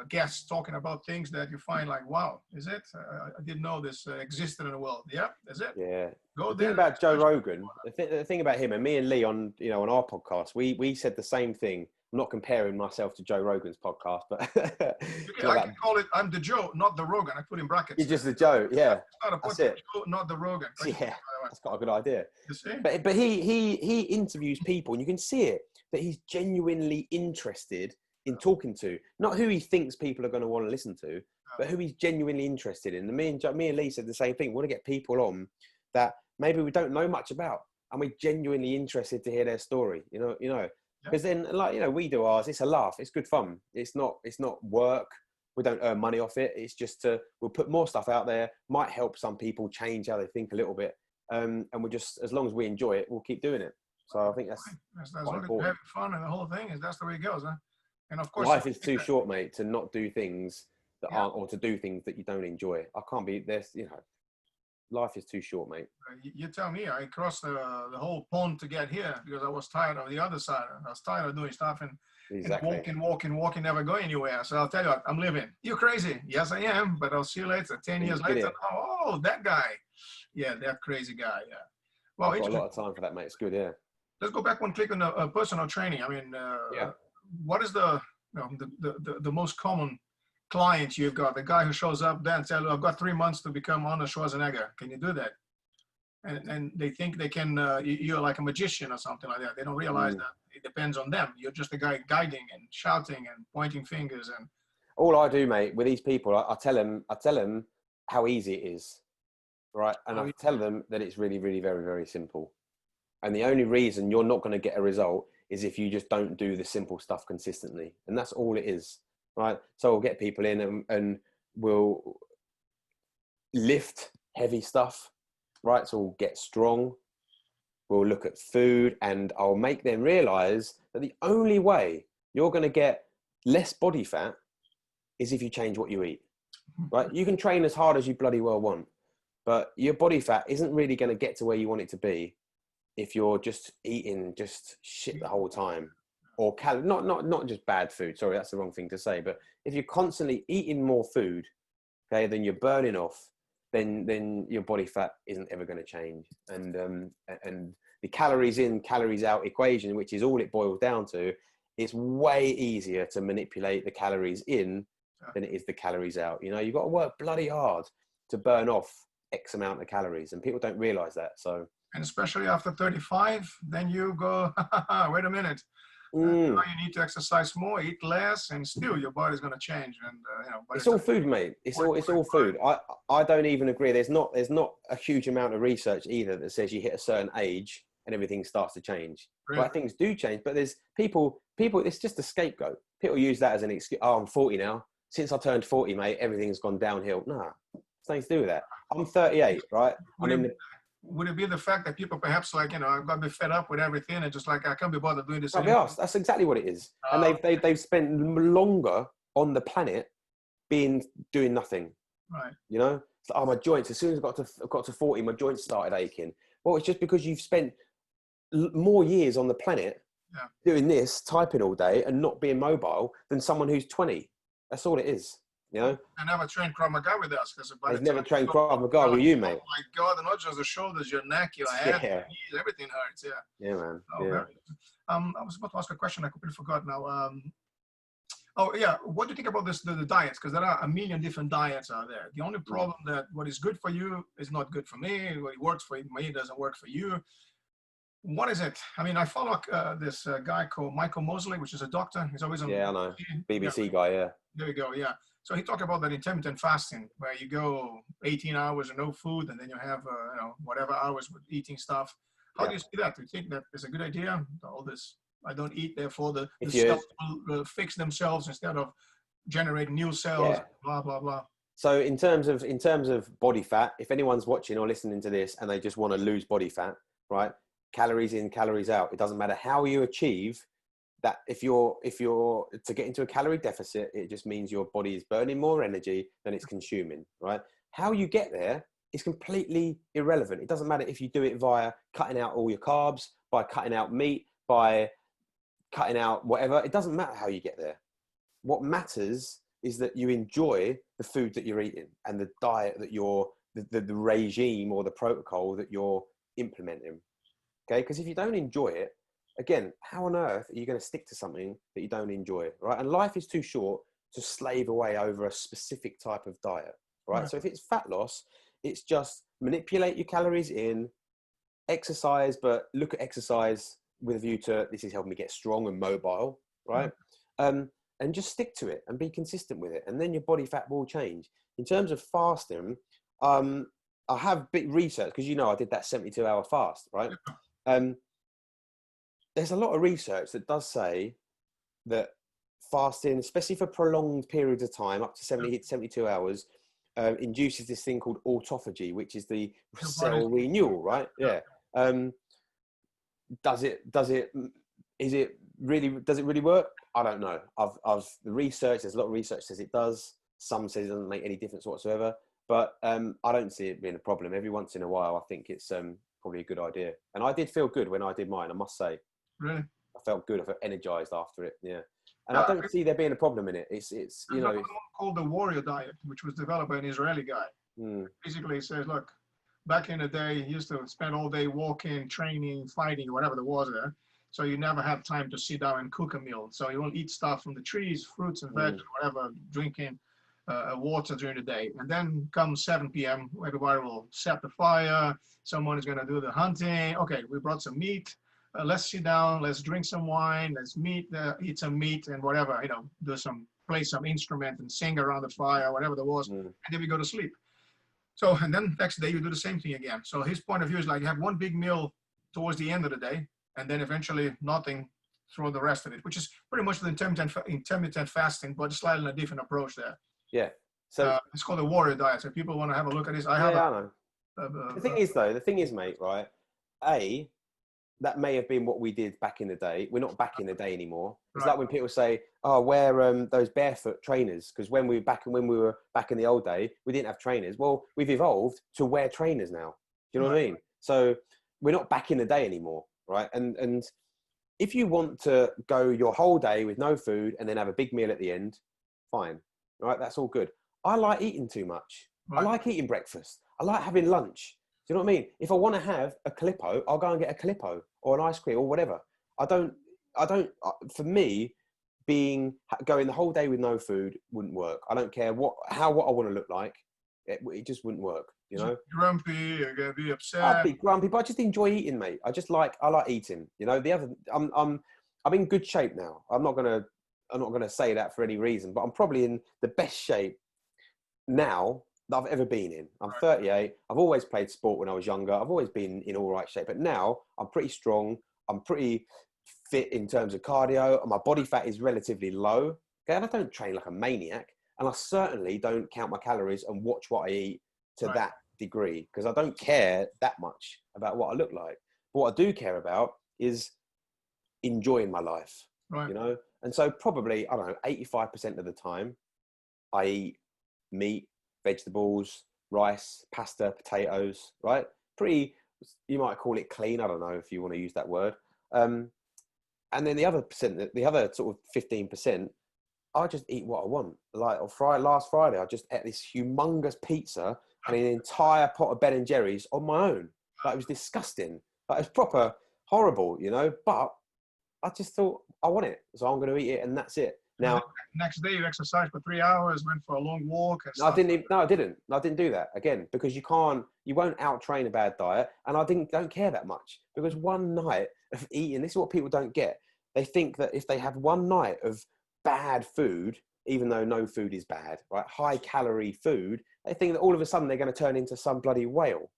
guests talking about things that you find like, wow, is it? I didn't know this existed in the world. Yeah, is it? Yeah. Go the thing about Joe Rogan, the thing about him, and me and Lee on our podcast, we said the same thing. I'm not comparing myself to Joe Rogan's podcast, but I can call it. I'm the Joe, not the Rogan. I put in brackets. You're just the Joe, yeah. That's it. Joe, not the Rogan. Yeah, that's quite a good idea. You see? But he interviews people, and you can see it that he's genuinely interested in talking to, not who he thinks people are going to want to listen to, but who he's genuinely interested in. And me and Lee said the same thing. We want to get people on that maybe we don't know much about, and we're genuinely interested to hear their story. You know. Because then, we do ours. It's a laugh. It's good fun. It's not work. We don't earn money off it. It's just we'll put more stuff out there. Might help some people change how they think a little bit. And we'll just, as long as we enjoy it, we'll keep doing it. So I think that's quite important. Having fun, and the whole thing is that's the way it goes, huh? And of course, life is too short, mate, to not do things that aren't, or to do things that you don't enjoy. I can't be this. Life is too short, mate. You tell me. I crossed the whole pond to get here because I was tired of the other side. I was tired of doing stuff and walking, never going anywhere. So I'll tell you what, I'm leaving. You're crazy. Yes, I am. But I'll see you later. 10 years later. Oh, that guy. Yeah, that crazy guy. Yeah. Well, I've got a lot of time for that, mate. It's good. Yeah. Let's go back one click on personal training. I mean, what is the most common client you've got? The guy who shows up there and tells you, I've got 3 months to become Arnold Schwarzenegger. Can you do that? And they think they can, you're like a magician or something like that. They don't realize that it depends on them. You're just a guy guiding and shouting and pointing fingers. And all I do, mate, with these people, I tell them how easy it is, right? And I tell them that it's really, really, very, very simple. And the only reason you're not going to get a result is if you just don't do the simple stuff consistently. And that's all it is. Right, so we'll get people in and we'll lift heavy stuff, right? So we'll get strong. We'll look at food, and I'll make them realize that the only way you're going to get less body fat is if you change what you eat, right? You can train as hard as you bloody well want, but your body fat isn't really going to get to where you want it to be if you're just eating just shit the whole time, or not just bad food. Sorry, that's the wrong thing to say. But if you're constantly eating more food, okay, then you're burning off, then your body fat isn't ever going to change. And the calories in, calories out equation, which is all it boils down to, it's way easier to manipulate the calories in than it is the calories out. You know, you've got to work bloody hard to burn off X amount of calories, and people don't realize that. So, and especially after 35, then you go, wait a minute. Now you need to exercise more, eat less, and still your body's going to change. And it's all food, mate. It's all food. I don't even agree. There's not a huge amount of research either that says you hit a certain age and everything starts to change. Really? Right, things do change, but there's people. It's just a scapegoat. People use that as an excuse. Oh, I'm 40 now. Since I turned 40, mate, everything's gone downhill. Nah, it's nothing to do with that. I'm 38, right? Would it be the fact that people perhaps I've got to be fed up with everything and just I can't be bothered doing this I'll be anymore? asked. That's exactly what it is. And they've spent longer on the planet doing nothing. Right. You know, it's like, oh, my joints. As soon as I got to 40, my joints started aching. Well, it's just because you've spent more years on the planet doing this, typing all day, and not being mobile than someone who's 20. That's all it is. You know, I never trained Krav Maga with us because I've never trained Krav Maga with you, mate. Oh my God! Not just the shoulders, your neck, your head, your knees, everything hurts. Yeah. Yeah, man. Oh, yeah. I was about to ask a question. I completely forgot now. What do you think about this? The diets? Because there are a million different diets out there. The only problem that what is good for you is not good for me. What works for me doesn't work for you. What is it? I mean, I follow this guy called Michael Mosley, which is a doctor. He's always on. Yeah, I know. BBC guy. Yeah. There you go. Yeah. So he talked about that intermittent fasting, where you go 18 hours and no food, and then you have whatever hours with eating stuff. How do you see that? Do you think that is a good idea? All this, I don't eat, therefore the cells will fix themselves instead of generating new cells. Blah blah blah. So in terms of body fat, if anyone's watching or listening to this and they just want to lose body fat, right? Calories in, calories out. It doesn't matter how you achieve that. If you're to get into a calorie deficit, it just means your body is burning more energy than it's consuming, right? How you get there is completely irrelevant. It doesn't matter if you do it via cutting out all your carbs, by cutting out meat, by cutting out whatever. It doesn't matter how you get there. What matters is that you enjoy the food that you're eating and the diet that the regime or the protocol that you're implementing. Okay, because if you don't enjoy it, again, how on earth are you going to stick to something that you don't enjoy, right? And life is too short to slave away over a specific type of diet, right? So if it's fat loss, it's just manipulate your calories in, exercise, but look at exercise with a view to this is helping me get strong and mobile, right? And just stick to it and be consistent with it. And then your body fat will change. In terms of fasting, I have bit research because, I did that 72-hour fast, right? There's a lot of research that does say that fasting, especially for prolonged periods of time, up to 72 hours, induces this thing called autophagy, which is the cell renewal, right? Yeah. Does it really work? I don't know. The research, there's a lot of research says it does. Some says it doesn't make any difference whatsoever. But I don't see it being a problem. Every once in a while, I think it's probably a good idea. And I did feel good when I did mine, I must say. Really? I felt good. I felt energized after it. Yeah. And I don't see there being a problem in it. It's one called the warrior diet, which was developed by an Israeli guy. Basically, it says, look, back in the day, you used to spend all day walking, training, fighting, whatever there was there. So you never had time to sit down and cook a meal. So you will eat stuff from the trees, fruits and veg, whatever, drinking water during the day. And then comes 7 p.m., everybody will set the fire. Someone is going to do the hunting. Okay, we brought some meat. Let's sit down. Let's drink some wine. Let's eat some meat and whatever, play some instrument and sing around the fire, whatever there was. And then we go to sleep. So, and then next day you do the same thing again. So his point of view is like you have one big meal towards the end of the day, and then eventually nothing through the rest of it, which is pretty much the intermittent fasting, but slightly a different approach there. Yeah. So it's called a warrior diet. So people want to have a look at this. I have The thing is, mate, right? That may have been what we did back in the day. We're not back in the day anymore. It's right. like when people say, "Oh, wear those barefoot trainers," because when we were back in the old day, we didn't have trainers. Well, we've evolved to wear trainers now. Do you know what I mean? So we're not back in the day anymore, right? And if you want to go your whole day with no food and then have a big meal at the end, fine, right? That's all good. I like eating too much. Right. I like eating breakfast. I like having lunch. Do you know what I mean? If I want to have a Calippo, I'll go and get a Calippo or an ice cream or whatever. For me, going the whole day with no food wouldn't work. I don't care what I want to look like. It just wouldn't work, you know? Grumpy, you're going to be upset. I'd be grumpy, but I just enjoy eating, mate. I like eating, you know? I'm in good shape now. I'm not going to say that for any reason, but I'm probably in the best shape now that I've ever been in. I'm 38. I've always played sport when I was younger. I've always been in all right shape, but now I'm pretty strong. I'm pretty fit in terms of cardio, and my body fat is relatively low. Okay, and I don't train like a maniac, and I certainly don't count my calories and watch what I eat to that degree, because I don't care that much about what I look like. But what I do care about is enjoying my life, you know? And so probably, I don't know, 85% of the time I eat meat, vegetables, rice, pasta, potatoes, right? Pretty, you might call it clean. I don't know if you want to use that word. And then the other sort of 15%, I just eat what I want. Like last Friday, I just ate this humongous pizza and an entire pot of Ben & Jerry's on my own. Like, it was disgusting. Like, it was proper horrible, you know? But I just thought, I want it, so I'm going to eat it, and that's it. Now, next day you exercised for 3 hours, went for a long walk. And I didn't do that again, because you won't out train a bad diet. And I don't care that much, because one night of eating, this is what people don't get. They think that if they have one night of bad food, even though no food is bad, right? High calorie food, they think that all of a sudden they're going to turn into some bloody whale.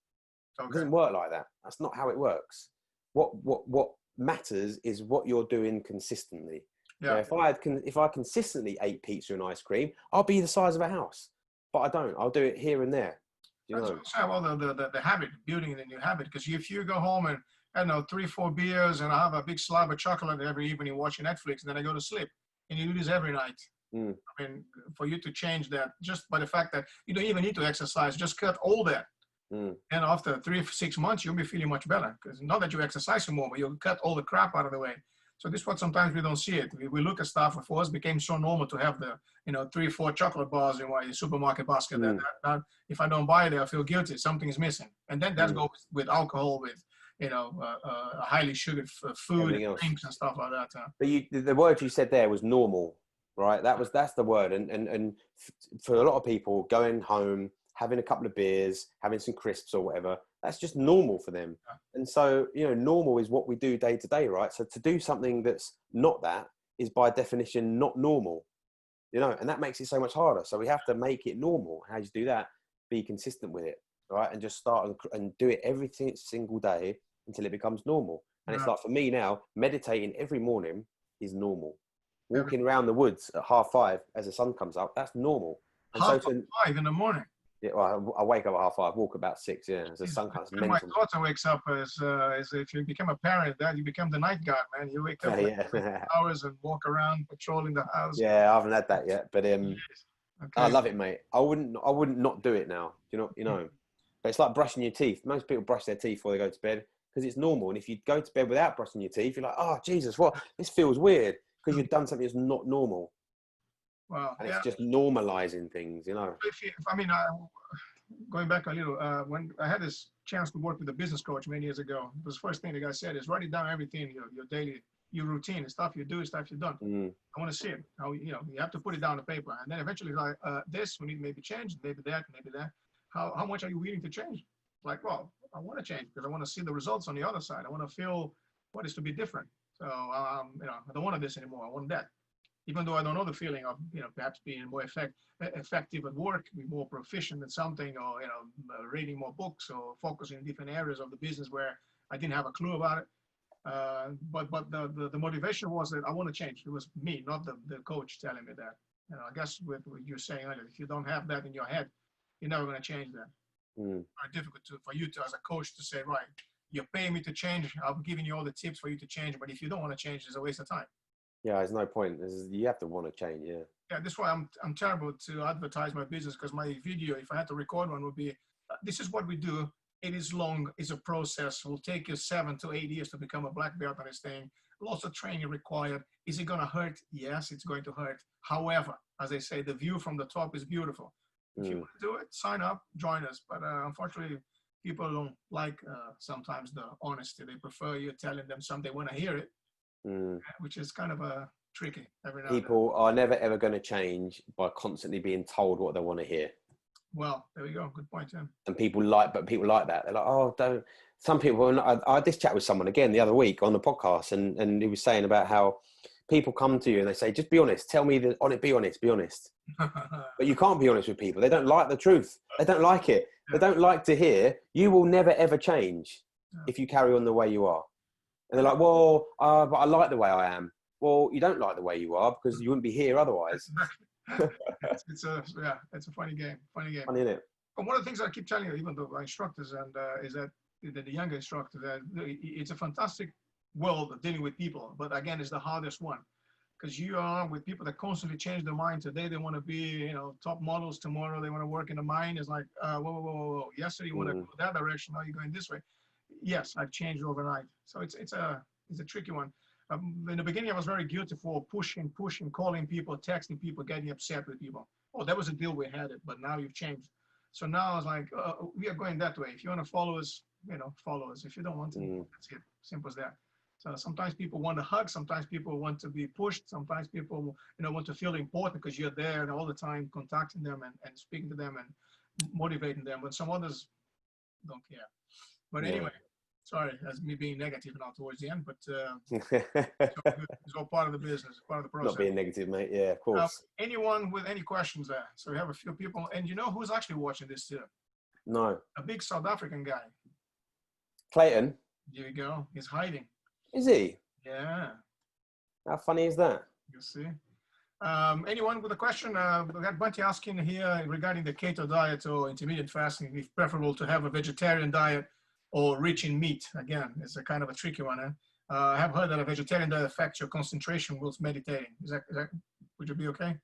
It doesn't work like that. That's not how it works. What matters is what you're doing consistently. Yeah. If I consistently ate pizza and ice cream, I'll be the size of a house. But I don't. I'll do it here and there. You know? Well, the habit, building the new habit. Because if you go home and, I don't know, 3-4 beers and I have a big slab of chocolate every evening watching Netflix, and then I go to sleep, and you do this every night. I mean, for you to change that, just by the fact that you don't even need to exercise, just cut all that. And after 3-6 months, you'll be feeling much better. Because not that you exercise some more, but you'll cut all the crap out of the way. So this is what sometimes we don't see it. We look at stuff, and for us, it became so normal to have the, 3-4 chocolate bars in my supermarket basket. That if I don't buy it, I feel guilty. Something is missing. And then that goes with alcohol, with, highly sugared food, and drinks and stuff like that. But the word you said there was normal, right? That's the word. And for a lot of people, going home, having a couple of beers, having some crisps or whatever, that's just normal for them. And so, normal is what we do day to day, right? So to do something that's not that is by definition not normal, and that makes it so much harder. So we have to make it normal. How do you do that? Be consistent with it, right? And just start and do it every single day until it becomes normal. And it's like, for me now, meditating every morning is normal. Walking around the woods at 5:30 as the sun comes up, that's normal. And 5:30 in the morning? Yeah, well, I wake up at 5:30, walk about 6. Yeah, as the sun comes. My daughter wakes up as if you become a parent, that you become the night guard, man. You wake up hours and walk around patrolling the house. Yeah, I haven't had that yet, but I love it, mate. I wouldn't not do it now. You know. But it's like brushing your teeth. Most people brush their teeth before they go to bed because it's normal. And if you go to bed without brushing your teeth, you're like, oh Jesus, this feels weird, because you've done something that's not normal. Wow. And it's just normalizing things, Going back a little, when I had this chance to work with a business coach many years ago, the first thing the guy said is write it down, everything, your daily, your routine, the stuff you do, stuff you've done. I want to see it. How, you have to put it down on paper. And then eventually, like, this, we need maybe change, maybe that. How much are you willing to change? Like, well, I want to change because I want to see the results on the other side. I want to feel what is to be different. So, I don't want this anymore. I want that. Even though I don't know the feeling of, perhaps being more effective at work, be more proficient at something, or, reading more books, or focusing in different areas of the business where I didn't have a clue about it. But the motivation was that I want to change. It was me, not the coach telling me that. I guess with what you're saying earlier, if you don't have that in your head, you're never going to change that. Very difficult for you to, as a coach, to say, right, you're paying me to change. I'm giving you all the tips for you to change. But if you don't want to change, it's a waste of time. Yeah, there's no point. You have to want to change. Yeah. Yeah, that's why I'm terrible to advertise my business, because my video, if I had to record one, would be, this is what we do. It is long. It's a process. It will take you 7 to 8 years to become a black belt on this thing. Lots of training required. Is it going to hurt? Yes, it's going to hurt. However, as I say, the view from the top is beautiful. If you want to do it, sign up, join us. But unfortunately, people don't like sometimes the honesty. They prefer you telling them something they want to hear it, which is kind of tricky every now and then. People are never ever going to change by constantly being told what they want to hear. Well, there we go. Good point, Tim. And people like that. They're like, oh, don't. Some people. I had this chat with someone again the other week on the podcast, and he was saying about how people come to you and they say, just be honest. Tell me be honest. Be honest. But you can't be honest with people. They don't like the truth. They don't like it. They don't like to hear. You will never ever change if you carry on the way you are. And they're like, well, but I like the way I am. Well, you don't like the way you are because you wouldn't be here otherwise. it's a funny game. Funny, isn't it? But one of the things I keep telling you, even though my instructors, and is that the younger instructors, it's a fantastic world of dealing with people. But again, it's the hardest one, because you are with people that constantly change their mind. Today they want to be, top models. Tomorrow they want to work in the mine. It's like, whoa. Yesterday you want to go that direction. Now you're going this way. Yes, I've changed overnight. So it's a tricky one. In the beginning, I was very guilty for pushing, calling people, texting people, getting upset with people. Oh, that was a deal we had it, but now you've changed. So now I was like, we are going that way. If you want to follow us, follow us. If you don't want to, that's it. Simple as that. So sometimes people want to hug. Sometimes people want to be pushed. Sometimes people, want to feel important because you're there and all the time contacting them and speaking to them and motivating them. But some others don't care. But anyway. Sorry, that's me being negative now towards the end, but it's all part of the business, part of the process. Not being negative, mate. Yeah, of course. Anyone with any questions there? So we have a few people, and you know who's actually watching this too? No. A big South African guy. Clayton? There you go. He's hiding. Is he? Yeah. How funny is that? You see. Anyone with a question? We got Bunty asking here regarding the keto diet or intermittent fasting, if preferable to have a vegetarian diet or rich in meat. Again, it's a kind of a tricky one. I have heard that a vegetarian diet affects your concentration whilst meditating. Is that would you be okay?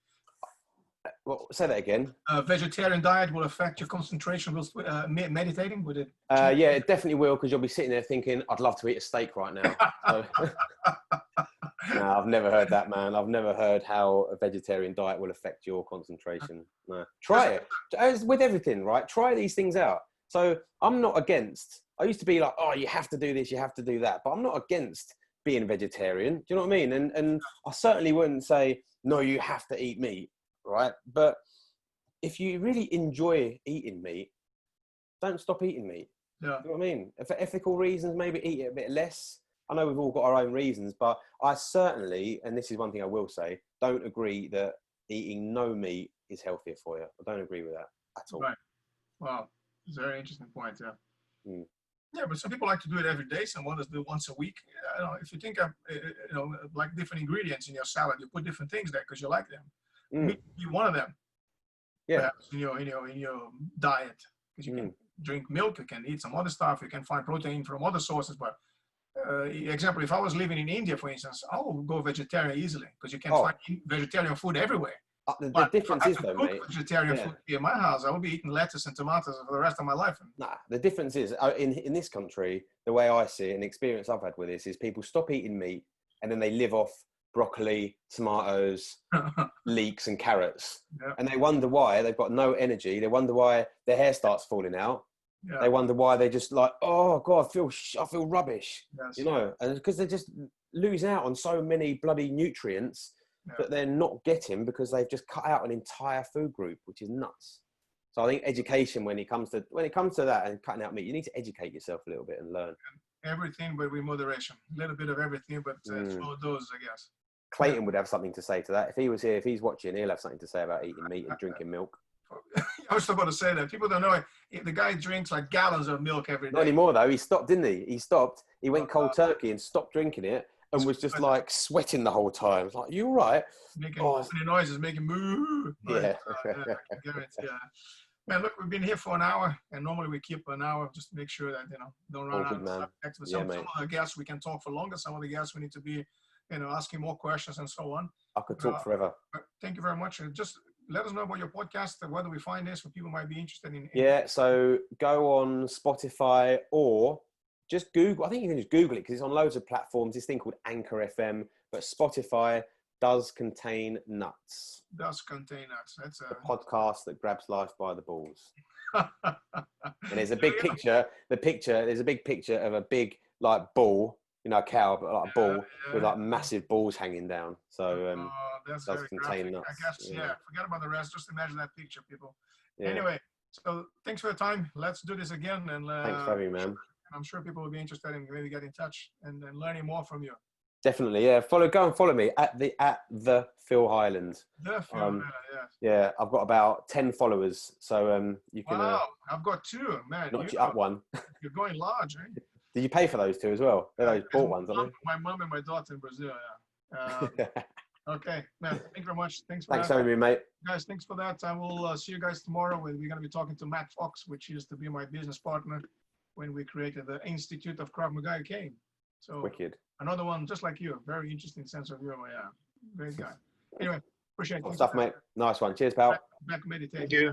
Well, say that again. A vegetarian diet will affect your concentration whilst meditating? Would it? Yeah, it definitely will, because you'll be sitting there thinking, I'd love to eat a steak right now. So, no, I've never heard that, man. I've never heard how a vegetarian diet will affect your concentration. No. Try it. As with everything, right? Try these things out. So I'm not against. I used to be like, oh, you have to do this, you have to do that. But I'm not against being vegetarian. Do you know what I mean? And I certainly wouldn't say, no, you have to eat meat, right? But if you really enjoy eating meat, don't stop eating meat. Yeah. You know what I mean? For ethical reasons, maybe eat it a bit less. I know we've all got our own reasons, but I certainly, and this is one thing I will say, don't agree that eating no meat is healthier for you. I don't agree with that at all. Right. Wow. It's a very interesting point, yeah. Mm. Yeah, but some people like to do it every day. Some others do it once a week. If you think of, like different ingredients in your salad, you put different things there because you like them. Meat be one of them. Yeah. Perhaps in your diet, because you can drink milk, you can eat some other stuff, you can find protein from other sources. But example, if I was living in India, for instance, I would go vegetarian easily because you can find vegetarian food everywhere. The difference is, though, mate. Vegetarian food in my house, I will be eating lettuce and tomatoes for the rest of my life. Nah, the difference is in this country, the way I see it and the experience I've had with this is people stop eating meat and then they live off broccoli, tomatoes, leeks and carrots. Yeah. And they wonder why they've got no energy. They wonder why their hair starts falling out. Yeah. They wonder why they just like, oh God, I feel rubbish. Yes. And because they're just losing out on so many bloody nutrients that they're not getting because they've just cut out an entire food group, which is nuts. So I think education, when it comes to that and cutting out meat, you need to educate yourself a little bit and learn. Everything, but with moderation. A little bit of everything, but slow dose, I guess. Clayton would have something to say to that. If he was here, if he's watching, he'll have something to say about eating meat and drinking milk. I was about to say that. People don't know it. The guy drinks like gallons of milk every day. Not anymore, though. He stopped, didn't he? He stopped. He went cold turkey and stopped drinking it. And was just like sweating the whole time. It's like, you all right? Making funny noises, making moo. Yeah. Man, look, we've been here for an hour, and normally we keep an hour just to make sure that, don't run All out good, of man. subject. Yeah, Some mate. of the guests we can talk for longer. Some of the guests we need to be, asking more questions and so on. I could talk forever. But thank you very much. And just let us know about your podcast and where do we find this, for people who might be interested in. Yeah, so go on Spotify or just Google. I think you can just Google it because it's on loads of platforms. This thing called Anchor FM, but Spotify does contain nuts. Does contain nuts. That's a podcast that grabs life by the balls. And there's a big picture. There's a big picture of a big like ball, a cow, but like a ball with like massive balls hanging down. So that's does very contain graphic. nuts. I guess, forget about the rest. Just imagine that picture, people. Yeah. Anyway, so thanks for your time. Let's do this again. And thanks for having me, man. I'm sure people will be interested in maybe getting in touch and learning more from you. Definitely, yeah. Go and follow me at the Phil Hyland. The Phil Hyland, yes. Yeah, I've got about 10 followers, so you can. Wow, I've got 2, man. Notch it up one. You're going large, eh? Did you pay for those 2 as well? They're those bought ones, aren't they? My mom and my daughter in Brazil, yeah. Okay, man. Thank you very much. Thanks for having me, mate. Guys, thanks for that. I will see you guys tomorrow when we're going to be talking to Matt Fox, which used to be my business partner when we created the Institute of Krav Maga Cane. So wicked. Another one just like you. Very interesting sense of humor. Yeah, great guy. Anyway, appreciate it. Good stuff, mate. Nice one. Cheers, pal. Back meditate. Thank you.